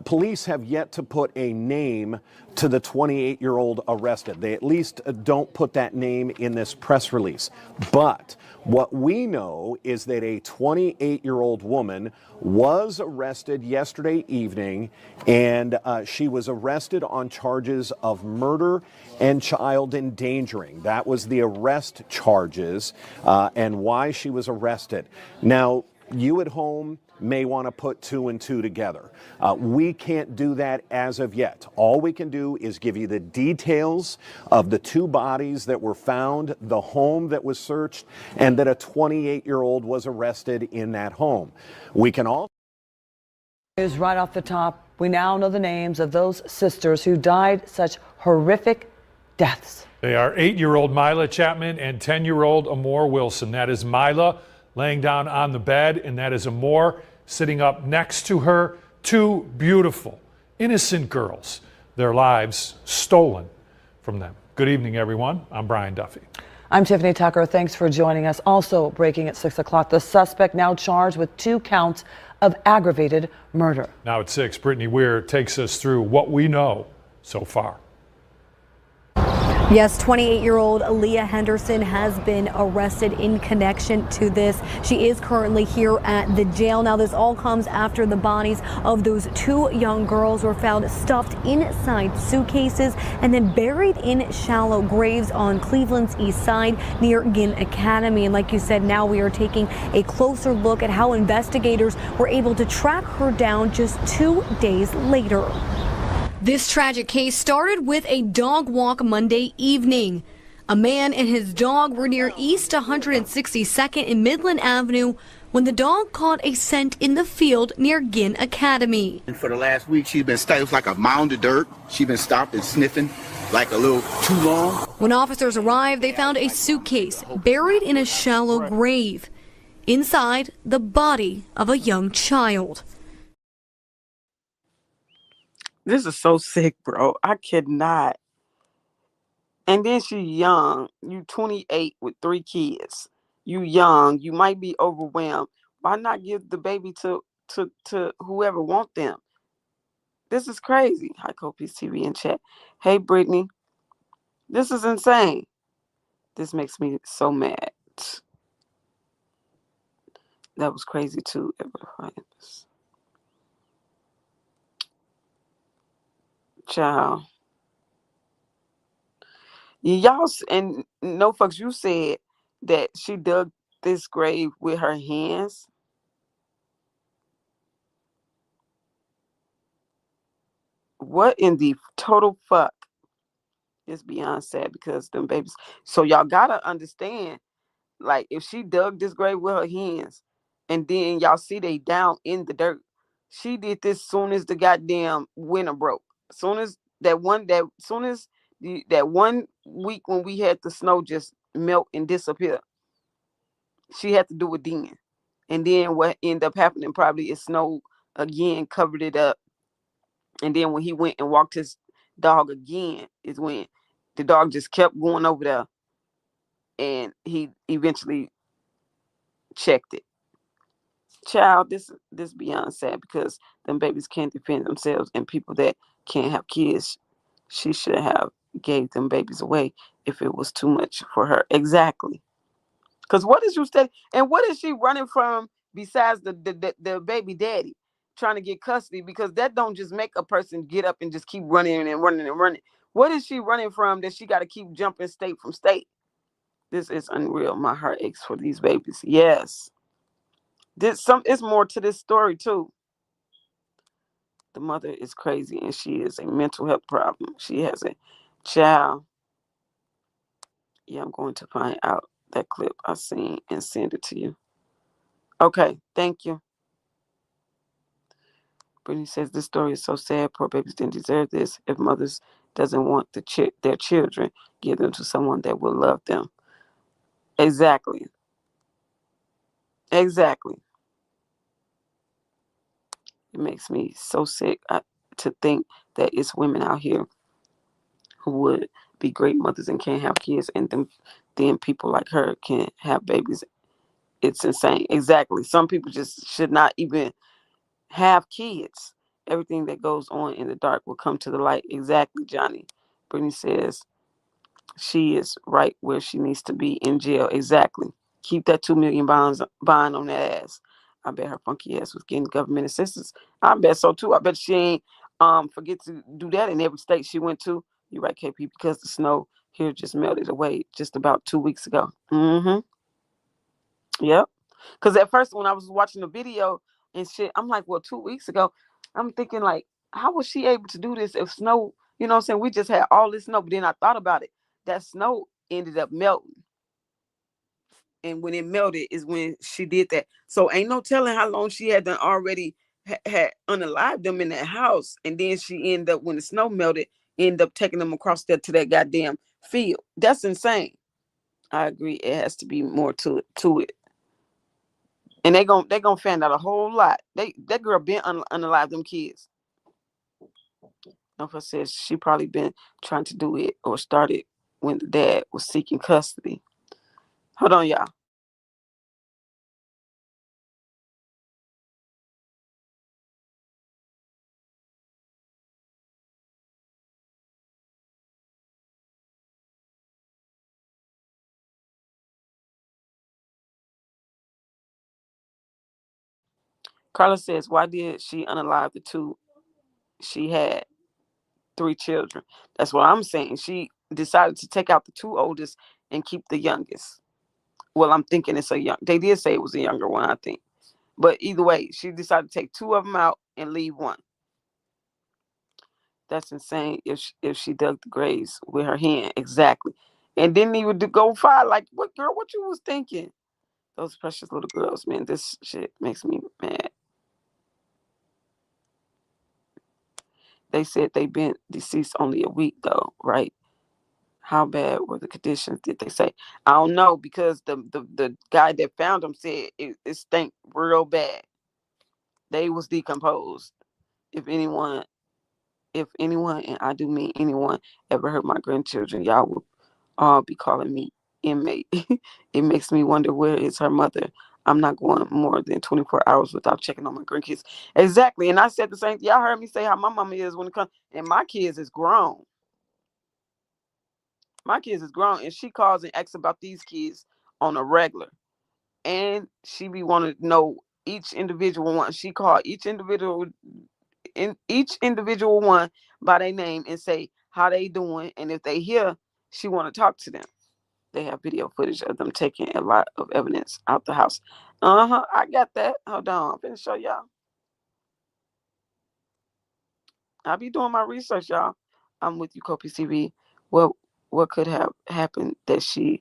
H: police have yet to put a name to the 28-year-old arrested. They at least don't put that name in this press release. But what we know is that a 28-year-old woman was arrested yesterday evening, and she was arrested on charges of murder and child endangering. That was the arrest charges and why she was arrested. Now, you at home may want to put two and two together. We can't do that as of yet. All we can do is give you the details of the two bodies that were found, the home that was searched, and that a 28-year-old was arrested in that home. We can also...
I: Is right off the top. We now know the names of those sisters who died such horrific deaths.
J: They are 8-year-old Mila Chapman and 10-year-old Amor Wilson. That is Mila laying down on the bed, and that is Amor sitting up next to her. Two beautiful, innocent girls, their lives stolen from them. Good evening, everyone. I'm Brian Duffy.
I: I'm Tiffany Tucker. Thanks for joining us. Also breaking at 6 o'clock, the suspect now charged with 2 counts of aggravated murder.
J: Now at 6, Brittany Weir takes us through what we know so far.
K: Yes, 28-year-old Leah Henderson has been arrested in connection to this. She is currently here at the jail. Now, this all comes after the bodies of those 2 young girls were found stuffed inside suitcases and then buried in shallow graves on Cleveland's east side near Ginn Academy. And like you said, now we are taking a closer look at how investigators were able to track her down just 2 days later. This tragic case started with a dog walk Monday evening. A man and his dog were near East 162nd and Midland Avenue when the dog caught a scent in the field near Ginn Academy.
E: And for the last week, she's been stopped. It was like a mound of dirt. She's been stopped and sniffing like a little too long.
K: When officers arrived, they found a suitcase buried in a shallow grave. Inside, the body of a young child.
B: This is so sick, bro. I cannot. And then she young. You 28 with 3 kids. You young. You might be overwhelmed. Why not give the baby to whoever want them? This is crazy. Hi, Copies TV in chat. Hey, Brittany. This is insane. This makes me so mad. That was crazy too. Child. Y'all, and no fucks, you said that she dug this grave with her hands. What in the total fuck? It's beyond sad because them babies. So y'all gotta understand, like, if she dug this grave with her hands and then y'all see they down in the dirt, she did this soon as the goddamn winter broke. Soon as that one week when we had the snow just melt and disappear, she had to do it then. And then what ended up happening probably is snow again covered it up. And then when he went and walked his dog again is when the dog just kept going over there, and he eventually checked it. Child, this beyond sad because them babies can't defend themselves, and people that can't have kids, she should have gave them babies away if it was too much for her. Exactly. Because what is you studying? And what is she running from besides the baby daddy trying to get custody? Because that don't just make a person get up and just keep running and running and running. What is she running from that she got to keep jumping state from state? This is unreal. My heart aches for these babies. Yes. It's more to this story too. The mother is crazy and she is a mental health problem. She has a child. Yeah, I'm going to find out that clip I seen and send it to you. Okay, thank you. Brittany says this story is so sad. Poor babies didn't deserve this. If mothers doesn't want their children, give them to someone that will love them. Exactly. Exactly. It makes me so sick to think that it's women out here who would be great mothers and can't have kids, and then people like her can have babies. It's insane. Exactly. Some people just should not even have kids. Everything that goes on in the dark will come to the light. Exactly, Johnny. Brittany says she is right where she needs to be in jail. Exactly. Keep that 2 million bond on that ass. I bet her funky ass was getting government assistance. I bet so too. I bet she ain't forget to do that in every state she went to. You're right, KP, because the snow here just melted away just about 2 weeks ago. Mm-hmm. Yep. Because at first when I was watching the video and shit, I'm like, well, 2 weeks ago, I'm thinking like, how was she able to do this if snow, you know what I'm saying? We just had all this snow, but then I thought about it. That snow ended up melting. And when it melted is when she did that. So ain't no telling how long she had done already had unalived them in that house. And then she ended up, when the snow melted, ended up taking them across there to that goddamn field. That's insane. I agree. It has to be more to it. And they gonna find out a whole lot. That girl been unalive them kids. Nova says she probably been trying to do it or started when the dad was seeking custody. Hold on, y'all. Carla says, why did she unalive the two? She had 3 children. That's what I'm saying. She decided to take out the 2 oldest and keep the youngest. Well, I'm thinking it's a young. They did say it was a younger one, I think. But either way, she decided to take 2 of them out and leave one. That's insane. If she dug the graves with her hand, exactly, and didn't even go far. Like, what girl? What you was thinking? Those precious little girls, man. This shit makes me mad. They said they've been deceased only a week, though, right? How bad were the conditions? Did they say? I don't know, because the guy that found them said it stank real bad. They was decomposed. If anyone, and I do mean anyone, ever hurt my grandchildren, y'all will all be calling me inmate. It makes me wonder, where is her mother? I'm not going more than 24 hours without checking on my grandkids. Exactly. And I said the same thing. Y'all heard me say how my mama is when it comes, and my kids is grown. My kids is grown, and she calls and asks about these kids on a regular. And she be wanting to know each individual one. She called each individual one by their name and say how they doing, and if they hear, she want to talk to them. They have video footage of them taking a lot of evidence out the house. I got that. Hold on, I'm finna show y'all. I be doing my research, y'all. I'm with you, Kopi CV. What could have happened that she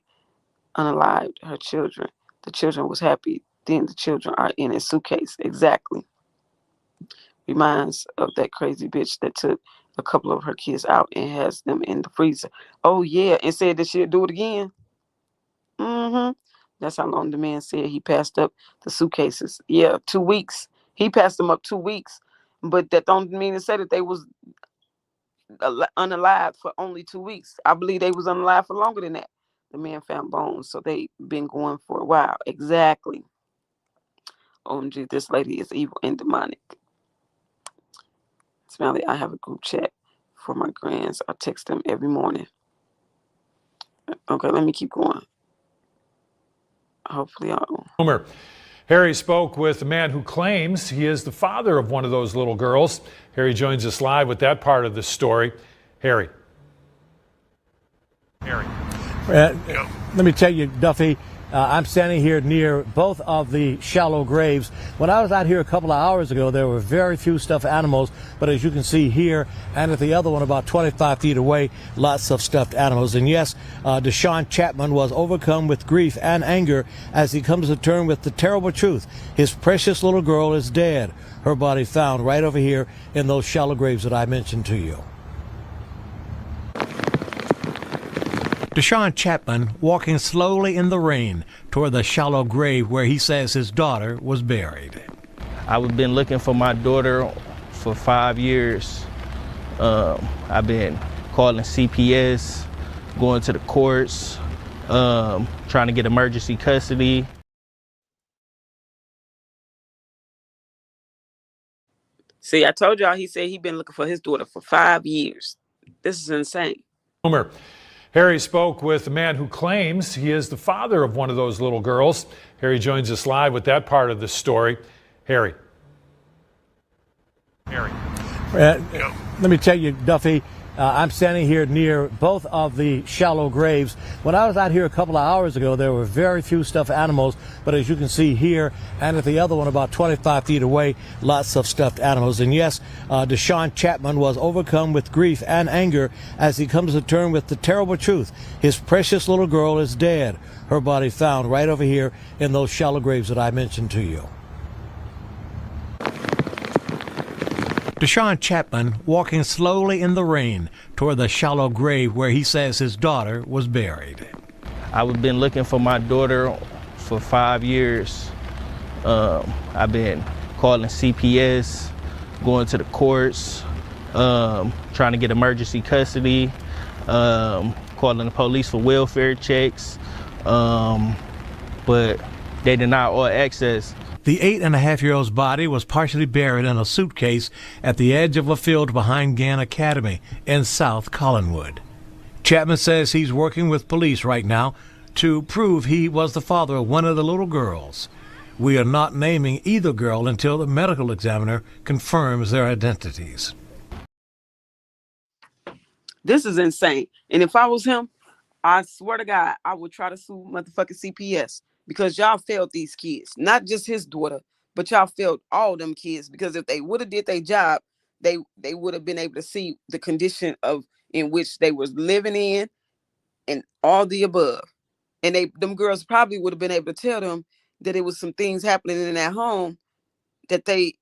B: unalived her children? The children was happy. Then the children are in a suitcase. Exactly. Reminds of that crazy bitch that took a couple of her kids out and has them in the freezer. Oh yeah, and said that she'll do it again. Mm-hmm. That's how long the man said he passed up the suitcases. Yeah, 2 weeks. He passed them up 2 weeks, but that don't mean to say that they was unalive for only 2 weeks. I believe they was unalive for longer than that. The man found bones, so they been going for a while. Exactly. OMG, this lady is evil and demonic. Smelly, I have a group chat for my grands. I text them every morning. Okay, let me keep going. Hopefully I'll...
J: Boomer. Harry spoke with a man who claims he is the father of one of those little girls. Harry joins us live with that part of the story. Harry.
L: Let me tell you, Duffy, I'm standing here near both of the shallow graves. When I was out here a couple of hours ago, there were very few stuffed animals, but as you can see here and at the other one about 25 feet away, lots of stuffed animals. And yes, Deshaun Chapman was overcome with grief and anger as he comes to terms with the terrible truth. His precious little girl is dead. Her body found right over here in those shallow graves that I mentioned to you. Deshaun Chapman walking slowly in the rain toward the shallow grave where he says his daughter was buried.
M: I've been looking for my daughter for 5 years. I've been calling CPS, going to the courts, trying to get emergency custody.
B: See, I told y'all he said he'd been looking for his daughter for 5 years. This is insane.
J: Boomer. Harry spoke with a man who claims he is the father of one of those little girls. Harry joins us live with that part of the story. Harry.
L: Let me tell you, Duffy, I'm standing here near both of the shallow graves. When I was out here a couple of hours ago, there were very few stuffed animals, but as you can see here and at the other one about 25 feet away, lots of stuffed animals. And yes, Deshaun Chapman was overcome with grief and anger as he comes to terms with the terrible truth. His precious little girl is dead. Her body found right over here in those shallow graves that I mentioned to you. Deshaun Chapman walking slowly in the rain toward the shallow grave where he says his daughter was buried.
M: I've been looking for my daughter for 5 years. I've been calling CPS, going to the courts, trying to get emergency custody, calling the police for welfare checks, but they denied all access.
L: The 8.5-year-old's body was partially buried in a suitcase at the edge of a field behind Gann Academy in South Collinwood. Chapman says he's working with police right now to prove he was the father of one of the little girls. We are not naming either girl until the medical examiner confirms their identities.
B: This is insane. And if I was him, I swear to God, I would try to sue motherfucking CPS. Because y'all failed these kids, not just his daughter, but y'all failed all them kids. Because if they would have did their job, they would have been able to see the condition in which they was living in, and all the above. And them girls probably would have been able to tell them that it was some things happening in that home that they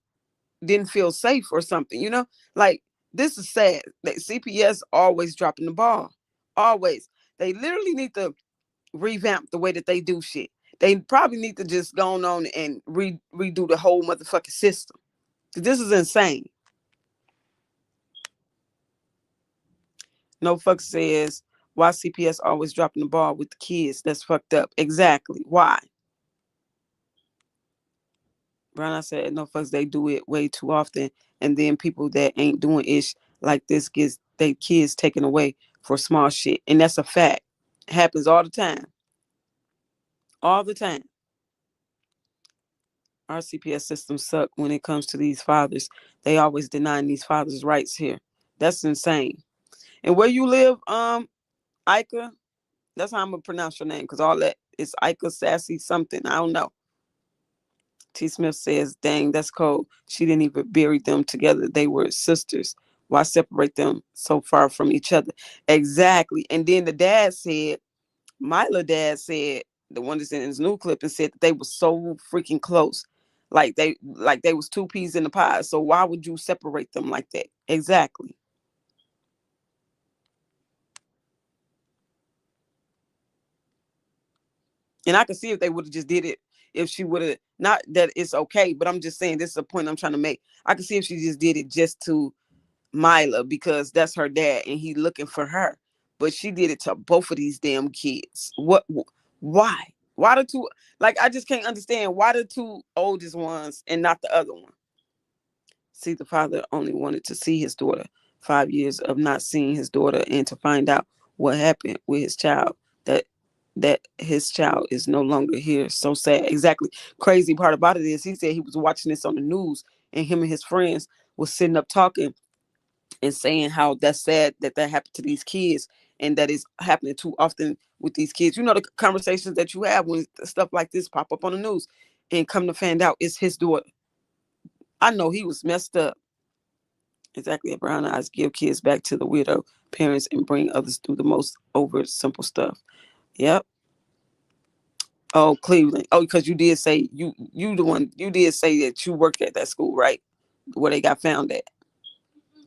B: didn't feel safe or something. You know, like this is sad. That CPS always dropping the ball, always. They literally need to revamp the way that they do shit. They probably need to just go on and redo the whole motherfucking system. This is insane. No fuck says, why CPS always dropping the ball with the kids? That's fucked up. Exactly. Why? Brown, I said, no fucks, they do it way too often. And then people that ain't doing ish like this gets their kids taken away for small shit. And that's a fact. It happens all the time. All the time. Our CPS system suck when it comes to these fathers. They always denying these fathers' rights here. That's insane. And where you live, Ika, that's how I'm gonna pronounce your name, because all that is Ika Sassy something. I don't know. T. Smith says, dang, that's cold. She didn't even bury them together. They were sisters. Why separate them so far from each other? Exactly. And then the dad said, Mila dad said, the one that's in his new clip, and said that they were so freaking close. Like they was two peas in the pie. So why would you separate them like that? Exactly. And I could see if they would have just did it, if she would have, not that it's okay, but I'm just saying this is a point I'm trying to make. I could see if she just did it just to Mila because that's her dad and he looking for her. But she did it to both of these damn kids. What? Why? Why the two? Like, I just can't understand why the two oldest ones and not the other one. See, the father only wanted to see his daughter 5 years of not seeing his daughter, and to find out what happened with his child, that his child is no longer here. So sad. Exactly. Crazy part about it is he said he was watching this on the news, and him and his friends was sitting up talking and saying how that's sad that happened to these kids, and that is happening too often with these kids. You know, the conversations that you have when stuff like this pop up on the news, and come to find out it's his daughter. I know he was messed up. Exactly. Brown eyes give kids back to the widow parents and bring others through the most overt simple stuff. Yep. Oh, Cleveland. Oh, because you did say you the one, you did say that you worked at that school, right? Where they got found at.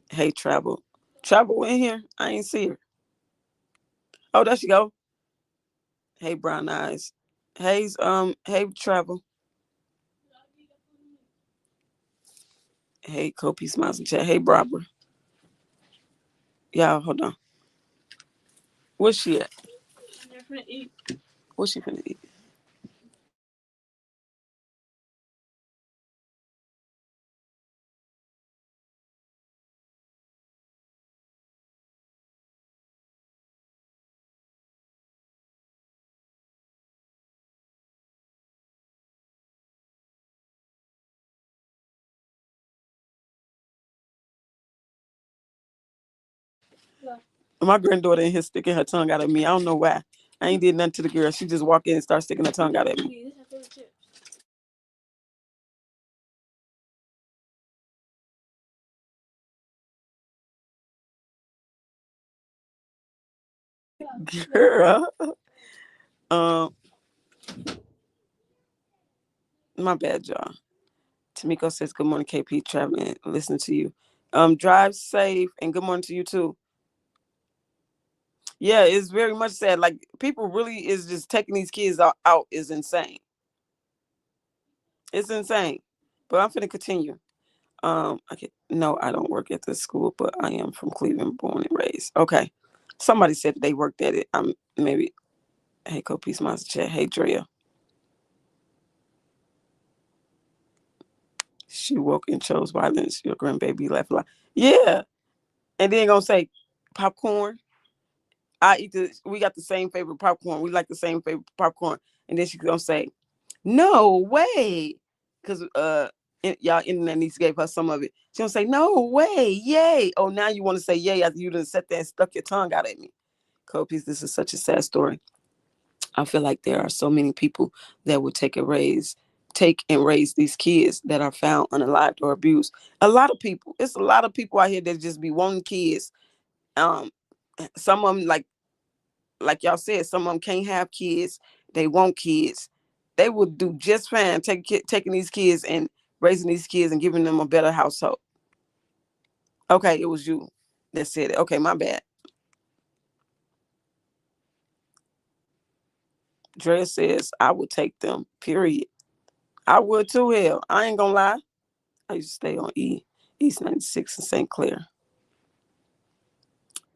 B: Hey, Travel. Travel in here? I ain't see her. Oh, there she go. Hey, Brown Eyes. Hey, Travel. Hey, Kopi Smiles and Chat. Hey, Barbara. Y'all, hold on. Where's she at? They're finna eat. What's she finna eat? My granddaughter in here sticking her tongue out at me. I don't know why. I ain't did nothing to the girl. She just walked in and started sticking her tongue out at me. Girl. My bad, y'all. Tamiko says, good morning, KP, traveling, listening to you. Drive safe, and good morning to you too. Yeah, it's very much sad. Like, people really is just taking these kids out is insane. It's insane. But I'm finna continue. No, I don't work at this school, but I am from Cleveland, born and raised. Okay. Somebody said they worked at it. Maybe. Hey, Peace Monster Chat. Hey, Drea. She woke and chose violence. Your grandbaby left a lot. Yeah. And then gonna say popcorn. We got the same favorite popcorn. We like the same favorite popcorn. And then she's gonna say, no way. Because y'all internet needs to give her some of it. She's gonna say, no way, yay. Oh, now you want to say yay after you done sat there and stuck your tongue out at me. Copies, this is such a sad story. I feel like there are so many people that would take and raise these kids that are found unalived or abused. A lot of people. It's a lot of people out here that just be wanting kids. Some of them, like y'all said, some of them can't have kids. They want kids. They would do just fine taking these kids and raising these kids and giving them a better household. Okay, it was you that said it. Okay, my bad. Drea says, I would take them, period. I would too, hell. I ain't gonna lie. I used to stay on East 96 in St. Clair.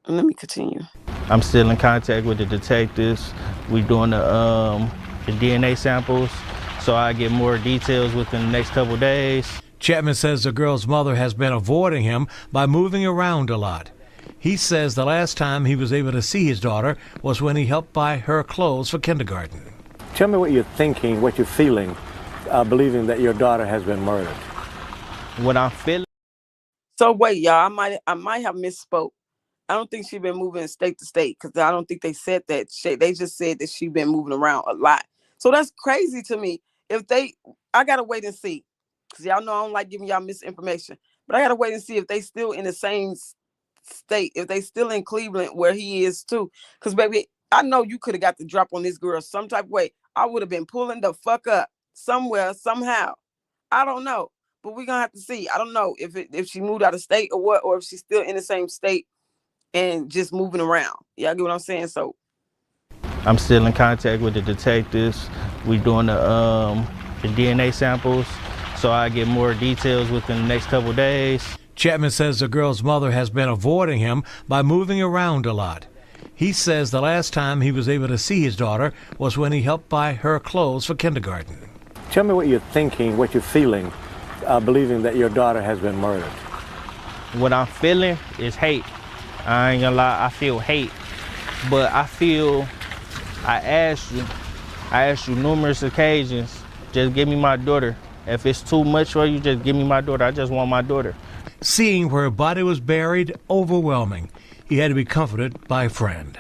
B: And let me continue.
M: I'm still in contact with the detectives. We doing the DNA samples, so I get more details within the next couple days.
L: Chapman says the girl's mother has been avoiding him by moving around a lot. He says the last time he was able to see his daughter was when he helped buy her clothes for kindergarten.
N: Tell me what you're thinking, what you're feeling, believing that your daughter has been murdered.
M: What I'm feeling.
B: So wait, y'all, I might have misspoke. I don't think she's been moving state to state, because I don't think they said that. They just said that she's been moving around a lot. So that's crazy to me. I gotta wait and see, because y'all know I don't like giving y'all misinformation. But I gotta wait and see if they still in the same state, if they still in Cleveland where he is too. Because baby, I know you could have got the drop on this girl some type of way. I would have been pulling the fuck up somewhere, somehow. I don't know, but we're gonna have to see. I don't know if she moved out of state or what, or if she's still in the same state and just moving around. Y'all get what I'm saying? So
M: I'm still in contact with the detectives. We doing the DNA samples, so I get more details within the next couple days.
L: Chapman says the girl's mother has been avoiding him by moving around a lot. He says the last time he was able to see his daughter was when he helped buy her clothes for kindergarten.
N: Tell me what you're thinking, what you're feeling, believing that your daughter has been murdered.
M: What I'm feeling is hate. I ain't gonna lie, I feel hate. But I asked you numerous occasions, just give me my daughter. If it's too much for you, just give me my daughter. I just want my daughter.
L: Seeing where her body was buried, overwhelming. He had to be comforted by a friend.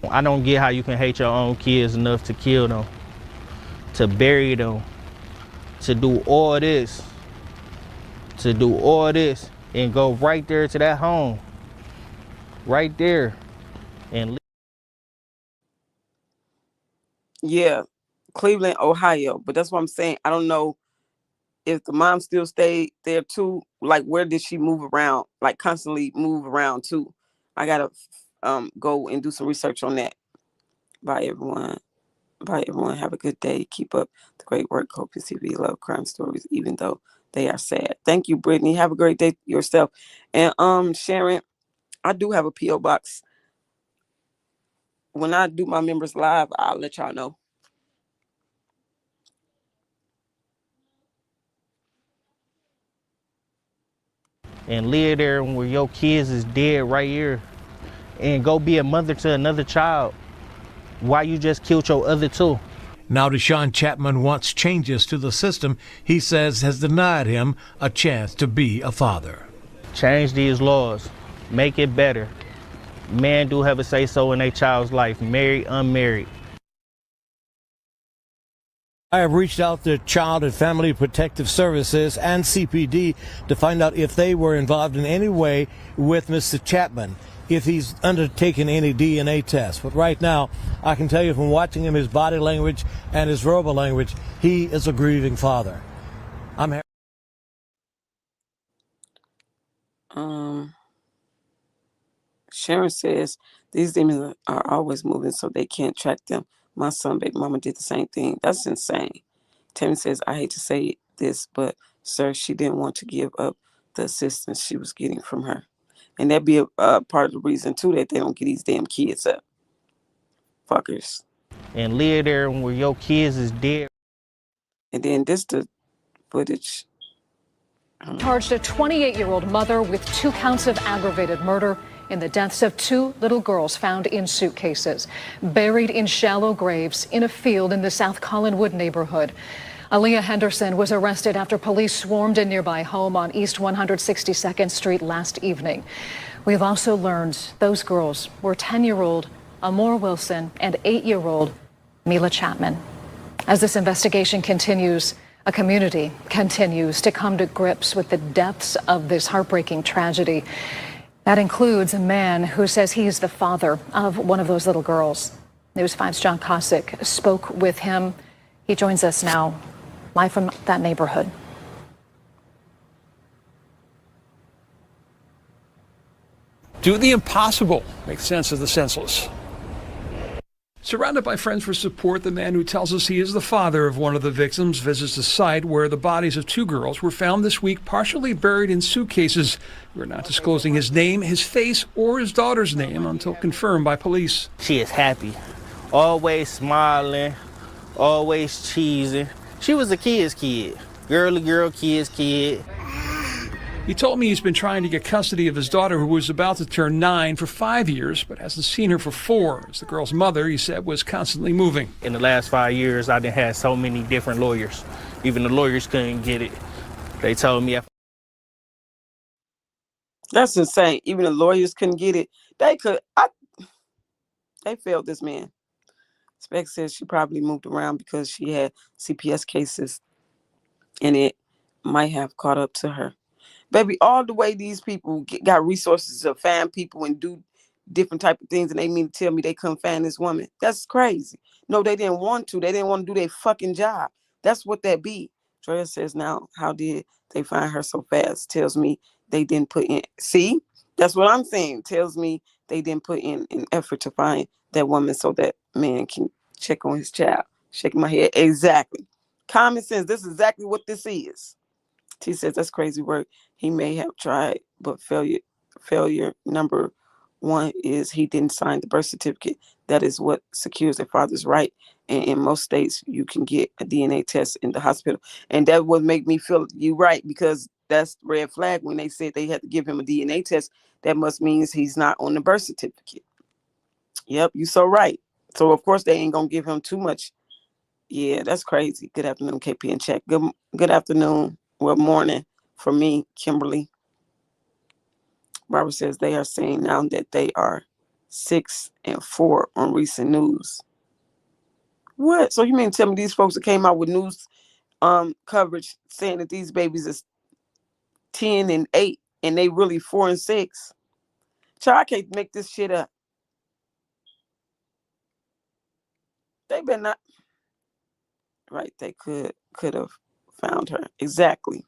M: I don't get how you can hate your own kids enough to kill them, to bury them, to do all this, and go right there to that home, right there, and
B: Yeah, Cleveland, Ohio. But that's what I'm saying. I don't know if the mom still stayed there too. Like, where did she move around? Like, constantly move around too. I gotta go and do some research on that. Bye, everyone. Bye, everyone. Have a good day. Keep up the great work. Hope you TV love crime stories, even though they are sad. Thank you, Brittany. Have a great day yourself. And Sharon, I do have a PO box. When I do my members live, I'll let y'all know.
M: live there where your kids is dead right here, and go be a mother to another child. Why you just killed your other two?
L: Now Deshaun Chapman wants changes to the system he says has denied him a chance to be a father.
M: Change these laws. Make it better. Men do have a say-so in their child's life, married, unmarried.
L: I have reached out to Child and Family Protective Services and CPD to find out if they were involved in any way with Mr. Chapman, if he's undertaken any DNA tests. But right now, I can tell you from watching him, his body language and his verbal language, he is a grieving father.
B: Sharon says these demons are always moving, so they can't track them. My son, baby mama, did the same thing. That's insane. Tammy says, I hate to say this, but sir, she didn't want to give up the assistance she was getting from her. And that'd be a part of the reason, too, that they don't get these damn kids up. Fuckers.
M: And live there where your kids is dead.
B: And then this the footage.
O: Charged a 28-year-old mother with 2 counts of aggravated murder in the deaths of 2 little girls found in suitcases, buried in shallow graves in a field in the South Collinwood neighborhood. Aaliyah Henderson was arrested after police swarmed a nearby home on East 162nd Street last evening. We've also learned those girls were 10-year-old Amor Wilson and 8-year-old Mila Chapman. As this investigation continues, a community continues to come to grips with the depths of this heartbreaking tragedy. That includes a man who says he is the father of one of those little girls. News 5's John Kosick spoke with him. He joins us now, live from that neighborhood.
P: Do the impossible. Make sense of the senseless. Surrounded by friends for support, the man who tells us he is the father of one of the victims visits the site where the bodies of 2 girls were found this week, partially buried in suitcases. We're not disclosing his name, his face, or his daughter's name until confirmed by police.
M: She is happy, always smiling, always cheesing. She was a kid's kid, girly girl, kid's kid.
P: He told me he's been trying to get custody of his daughter, who was about to turn 9, for 5 years, but hasn't seen her for 4. As the girl's mother, he said, was constantly moving.
M: In the last 5 years, I done had so many different lawyers. Even the lawyers couldn't get it. They told me
B: That's insane. Even the lawyers couldn't get it. They failed this man. Speck says she probably moved around because she had CPS cases and it might have caught up to her. Baby, all the way these people got resources to find people and do different type of things, and they mean to tell me they couldn't find this woman. That's crazy. No, they didn't want to. They didn't want to do their fucking job. That's what that be. Drea says, now, how did they find her so fast? Tells me they didn't put in. See? That's what I'm saying. Tells me they didn't put in an effort to find that woman so that man can check on his child. Shaking my head. Exactly. Common sense. This is exactly what this is. T says that's crazy work. He may have tried, but failure number 1 is he didn't sign the birth certificate. That is what secures a father's right. And in most states, you can get a DNA test in the hospital. And that would make me feel you right, because that's red flag when they said they had to give him a DNA test. That must means he's not on the birth certificate. Yep, you so right. So of course they ain't gonna give him too much. Yeah, that's crazy. Good afternoon, KP and Check. Good afternoon. Well, morning for me, Kimberly. Barbara says they are saying now that they are 6 and 4 on recent news. What? So you mean tell me these folks that came out with news coverage saying that these babies is 10 and 8 and they really 4 and 6? Child, I can't make this shit up. They better not. Right, they could have found her. Exactly.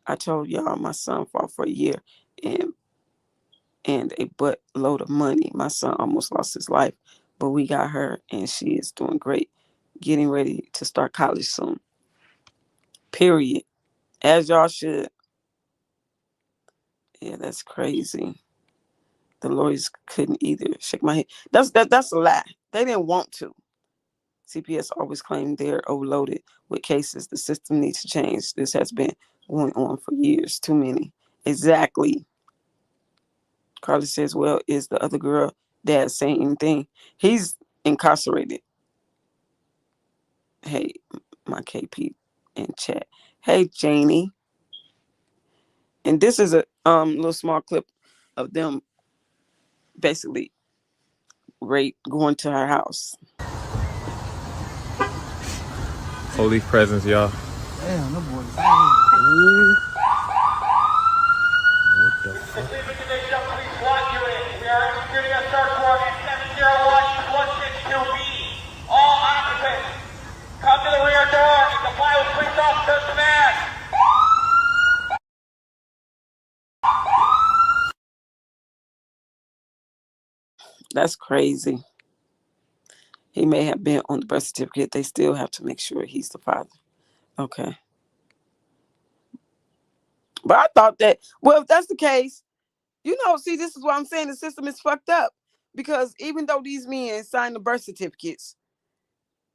B: I told y'all my son fought for a year and a buttload of money. My son almost lost his life, but we got her and she is doing great. Getting ready to start college soon. Period. As y'all should. Yeah, that's crazy. The lawyers couldn't either. Shake my head. That's a lie. They didn't want to. CPS always claimed they're overloaded with cases. The system needs to change. This has been going on for years. Too many. Exactly. Carla says, well, is the other girl dad saying anything? He's incarcerated. Hey, my KP in chat. Hey, Janie. And this is a little small clip of them basically going to her house.
Q: Holy presence, y'all.
R: Damn, no boy.
Q: What the fuck?
S: We are executing a search warrant at 701-162B. All occupants, come to the rear door and comply with police officer's command.
B: That's crazy. He may have been on the birth certificate. They still have to make sure he's the father. Okay. But I thought that, well, if that's the case, see, this is why I'm saying the system is fucked up. Because even though these men signed the birth certificates,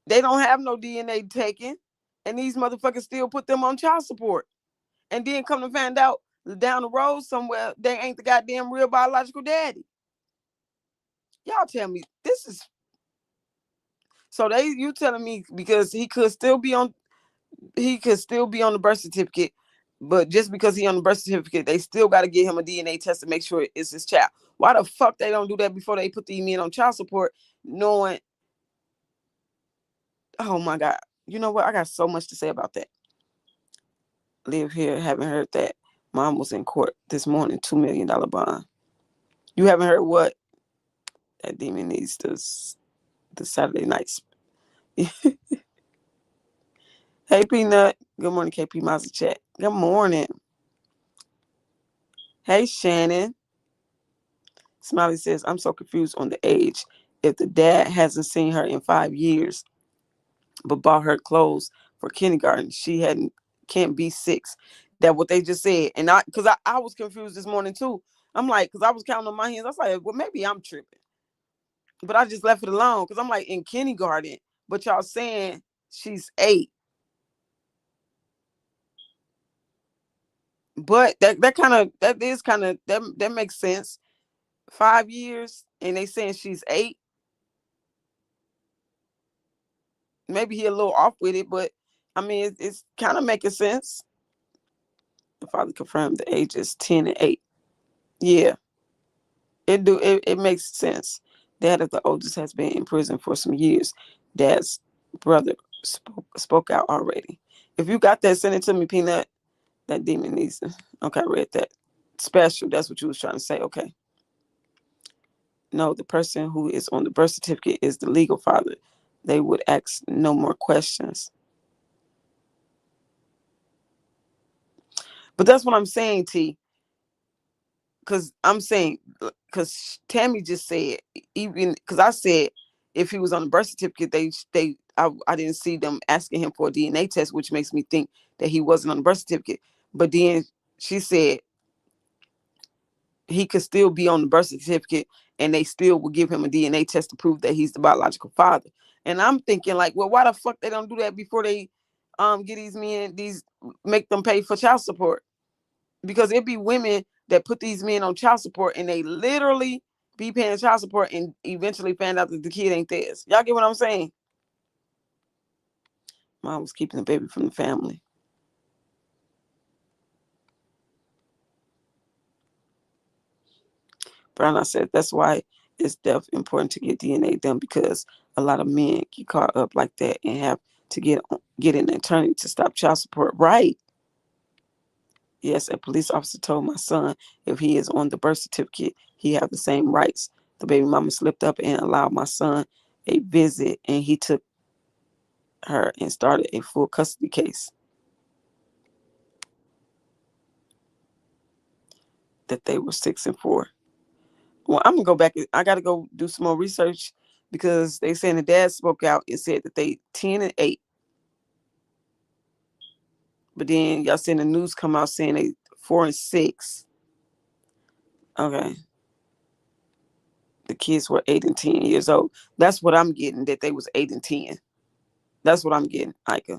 B: they don't have no DNA taken. And these motherfuckers still put them on child support. And then come to find out down the road somewhere, they ain't the goddamn real biological daddy. Y'all tell me, this is... So you telling me because he could still be on the birth certificate, but just because he on the birth certificate, they still got to get him a DNA test to make sure it's his child. Why the fuck they don't do that before they put the men on child support, knowing? Oh my God! You know what? I got so much to say about that. Live here, haven't heard that. Mom was in court this morning, $2 million bond. You haven't heard what? That demon needs the Saturday nights. Hey, Peanut. Good morning, KP Mazda Chat. Good morning. Hey, Shannon. Smiley says, I'm so confused on the age. If the dad hasn't seen her in 5 years, but bought her clothes for kindergarten, can't be 6. That what they just said. And I was confused this morning too. I'm like, because I was counting on my hands. I was like, well, maybe I'm tripping. But I just left it alone because I'm like, in kindergarten, but y'all saying she's 8. But that makes sense. 5 years and they saying she's 8. Maybe he a little off with it, but I mean it's kind of making sense. The father confirmed the ages 10 and 8. Yeah, it makes sense. Dad of the oldest has been in prison for some years. Dad's brother spoke out already. If you got that, send it to me, Peanut. That demon needs to. Okay, I read that. Special, that's what you was trying to say. Okay. No, the person who is on the birth certificate is the legal father. They would ask no more questions. But that's what I'm saying, T. Because Tammy just said, even because I said if he was on the birth certificate, I didn't see them asking him for a DNA test, which makes me think that he wasn't on the birth certificate. But then she said he could still be on the birth certificate and they still will give him a DNA test to prove that he's the biological father. And I'm thinking like, well, why the fuck they don't do that before they get these men make them pay for child support, because it be women that put these men on child support and they literally be paying child support and eventually find out that the kid ain't theirs. Y'all get what I'm saying? Mom was keeping the baby from the family. Brown, I said that's why it's definitely important to get DNA done, because a lot of men get caught up like that and have to get an attorney to stop child support. Right. Yes, a police officer told my son if he is on the birth certificate, he have the same rights. The baby mama slipped up and allowed my son a visit, and he took her and started a full custody case. That they were 6 and 4. Well, I'm gonna go back. I gotta go do some more research, because they saying the dad spoke out and said that they 10 and 8. But then y'all seen the news come out saying they 4 and 6. Okay. The kids were 8 and 10 years old. That's what I'm getting, that they was 8 and 10. That's what I'm getting, Ika.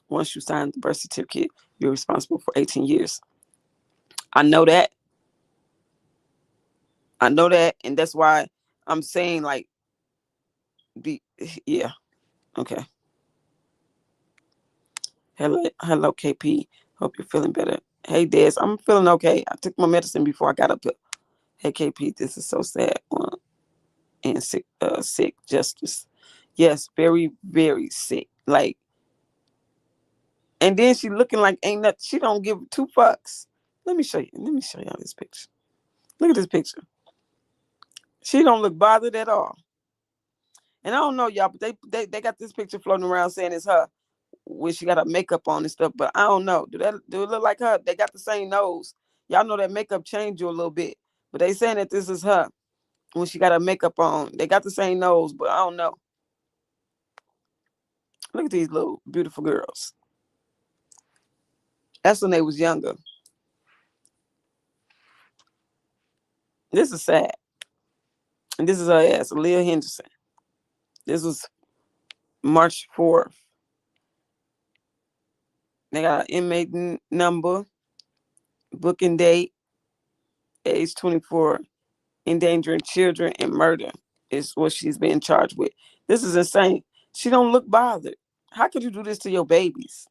B: Once you sign the birth certificate, you're responsible for 18 years. I know that. And that's why I'm saying, like, yeah. Okay. Hello, KP. Hope you're feeling better. Hey, Des, I'm feeling okay. I took my medicine before I got up here. Hey, KP, this is so sad. And sick justice. Yes, very, very sick. Like, and then she looking like ain't nothing. She don't give 2 fucks. Let me show you. Let me show y'all this picture. Look at this picture. She don't look bothered at all. And I don't know, y'all, but they got this picture floating around saying it's her, when she got her makeup on and stuff. But I don't know. Do it look like her? They got the same nose. Y'all know that makeup changed you a little bit. But they saying that this is her when she got her makeup on. They got the same nose, but I don't know. Look at these little beautiful girls. That's when they was younger. This is sad. And this is her ass, Leah Henderson. This was March 4th. They got an inmate number, booking date, age 24, endangering children and murder is what she's being charged with. This is insane. She don't look bothered. How could you do this to your babies?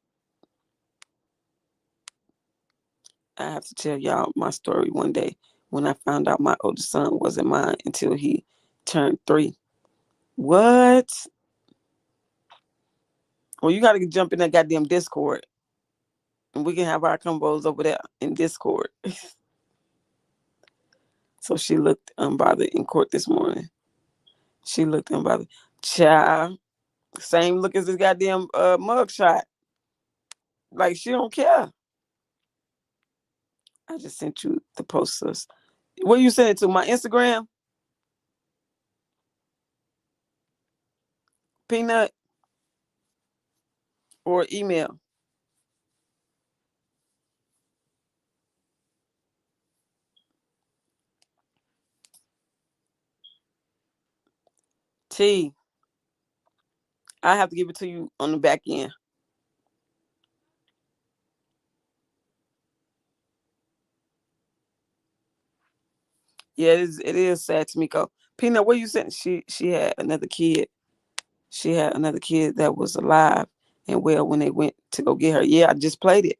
B: I have to tell y'all my story one day when I found out my oldest son wasn't mine until he turned 3. What? Well, you got to jump in that goddamn Discord, and we can have our combos over there in Discord. So she looked unbothered in court this morning. She looked unbothered. Child, same look as this goddamn mugshot. Like, she don't care. I just sent you the posters. Where you send it to? My Instagram? Peanut? Or email? T. I have to give it to you on the back end. Yeah, it is sad, Tamiko. Peanut, where you sent? She had another kid. She had another kid that was alive and well when they went to go get her. Yeah, I just played it.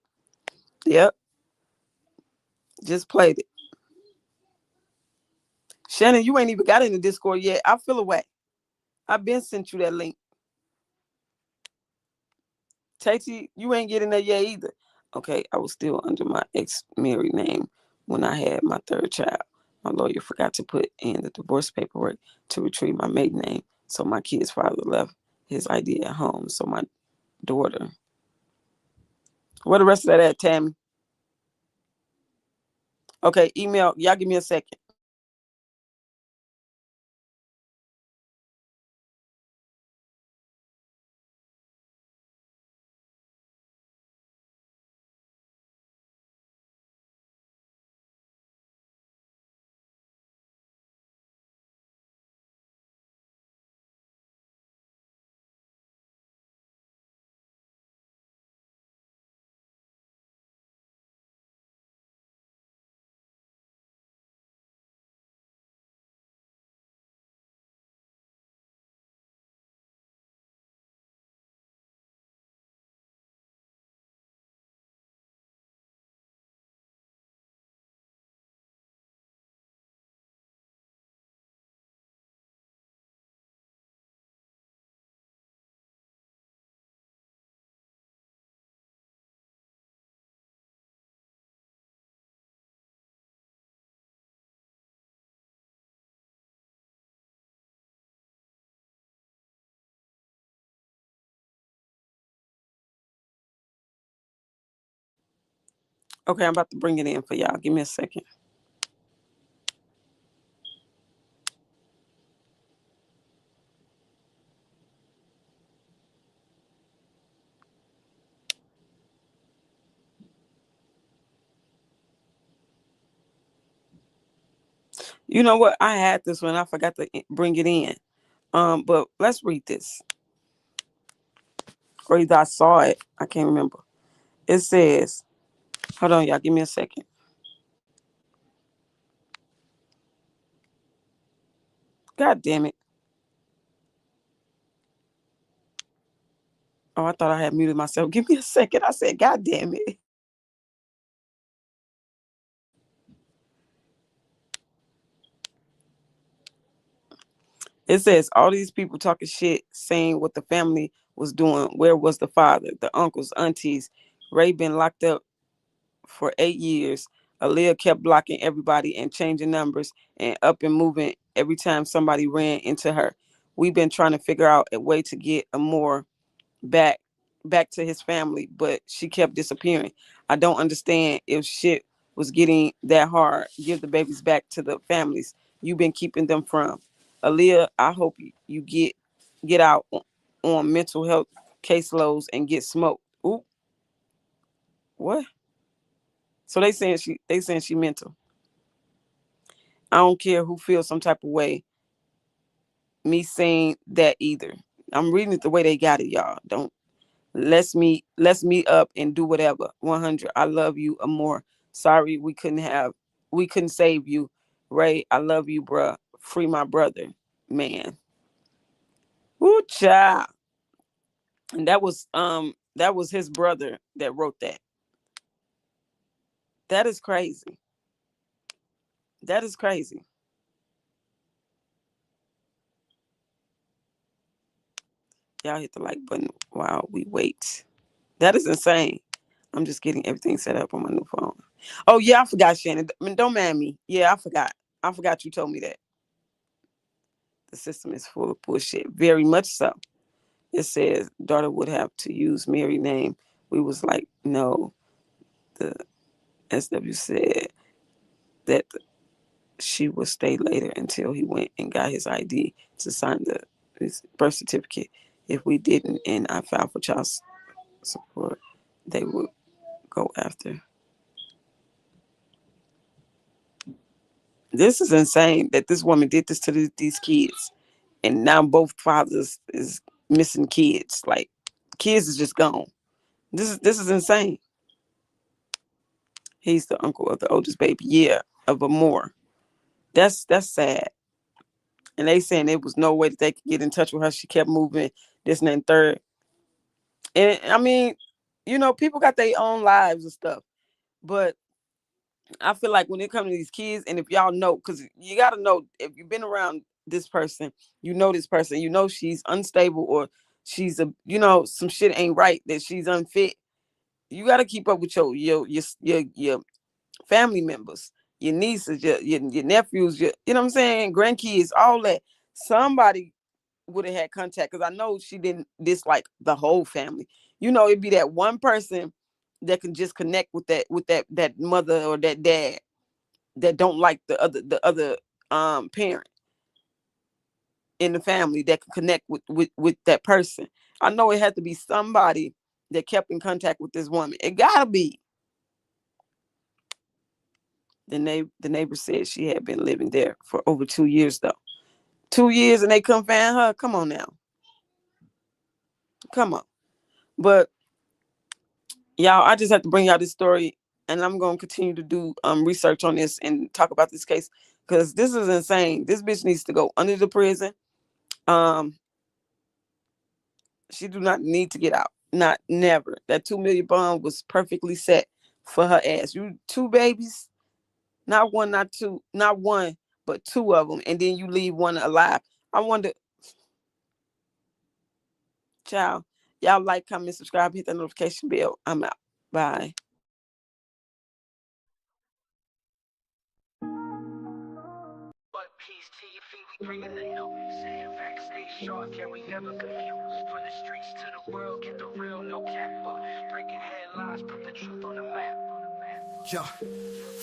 B: Yep, just played it. Shannon, you ain't even got in the Discord yet. I feel away. I've been sent you that link. Tati, you ain't getting there yet either. Okay, I was still under my ex-married name when I had my 3rd child. My lawyer forgot to put in the divorce paperwork to retrieve my maiden name, so my kid's father left his ID at home. So my daughter. Where the rest of that at, Tammy? Okay, email. Y'all give me a second. Okay, I'm about to bring it in for y'all. Give me a second. You know what? I had this one. I forgot to bring it in. But let's read this. Or either I saw it. I can't remember. It says, hold on, y'all. Give me a second. God damn it. Oh, I thought I had muted myself. Give me a second. I said, God damn it. It says all these people talking shit, saying what the family was doing. Where was the father, the uncles, aunties? Ray been locked up for 8 years. Aaliyah kept blocking everybody and changing numbers and up and moving every time somebody ran into her. We've been trying to figure out a way to get Amor back to his family, but she kept disappearing. I don't understand if shit was getting that hard. Give the babies back to the families you've been keeping them from. Aaliyah, I hope you get out on mental health caseloads and get smoked. Ooh, what? So they saying she mental. I don't care who feels some type of way. Me saying that either. I'm reading it the way they got it, y'all. Don't let's meet up and do whatever. 100. I love you, Amor. Sorry we couldn't save you. Ray, I love you, bruh. Free my brother, man. Ooh, child. And that was his brother that wrote that. That is crazy. That is crazy. Y'all hit the like button while we wait. That is insane. I'm just getting everything set up on my new phone. Oh yeah, I forgot, Shannon. I mean, don't mind me. Yeah, I forgot. I forgot you told me that. The system is full of bullshit. Very much so. It says daughter would have to use Mary name. We was like, no. The SW said that she would stay later until he went and got his ID to sign his birth certificate. If we didn't and I filed for child support, they would go after. This is insane that this woman did this to these kids, and now both fathers is missing kids. Like, kids is just gone. This is insane. He's the uncle of the oldest baby. Yeah, of Amor. That's sad. And they saying there was no way that they could get in touch with her. She kept moving this and then third. And I mean, people got their own lives and stuff. But I feel like when it comes to these kids, and if y'all know, because you got to know, if you've been around this person, this person, she's unstable or she's some shit ain't right, that she's unfit. You got to keep up with your family members, your nieces, your nephews, you know what I'm saying, grandkids, all that. Somebody would have had contact, because I know she didn't dislike the whole family. It'd be that one person that can just connect with that mother or that dad that don't like the other parent in the family that can connect with that person. I know it had to be somebody that kept in contact with this woman. It gotta be. The neighbor said she had been living there for over 2 years though. 2 years and they couldn't find her. Come on now. Come on. But y'all, I just have to bring y'all this story, and I'm gonna continue to do research on this and talk about this case, because this is insane. This bitch needs to go under the prison. She do not need to get out. Not never. That 2 million bond was perfectly set for her ass. You 2 babies, not one, not two, not one, but 2 of them, and then you leave one alive. I wonder, child. Y'all like, comment, subscribe, hit that notification bell. I'm out. Bye.
A: Bringing the new, saying facts, stay sharp, yeah, we never confused. From the streets to the world, get the real, no cap. Breaking headlines, put the truth on the map. Yeah.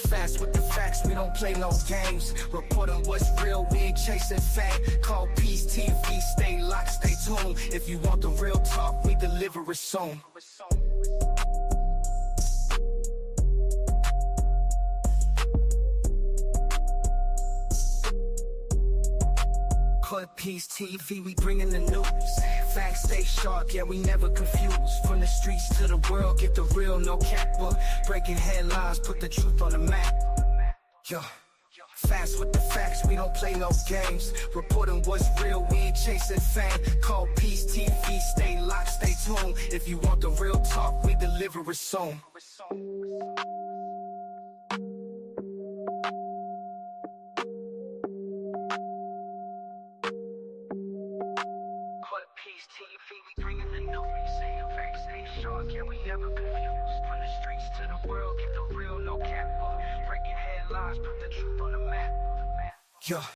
A: Fast with the facts, we don't play no games. Reporting what's real, we ain't chasing fame. Call Peace TV, stay locked, stay tuned. If you want the real talk, we deliver it soon. Call Peace TV, we bringing the news. Facts stay sharp, yeah, we never confused. From the streets to the world, get the real, no cap. Breaking headlines, put the truth on the map. Yeah. Fast with the facts, we don't play no games. Reporting what's real, we ain't chasing fame. Call Peace TV, stay locked, stay tuned. If you want the real talk, we deliver it soon. Call Peace TV, we bringing the news. Facts stay sharp, yeah, we never confused. From the streets to the world, get the real, no cap. Breaking headlines, put the truth on the map. Yeah.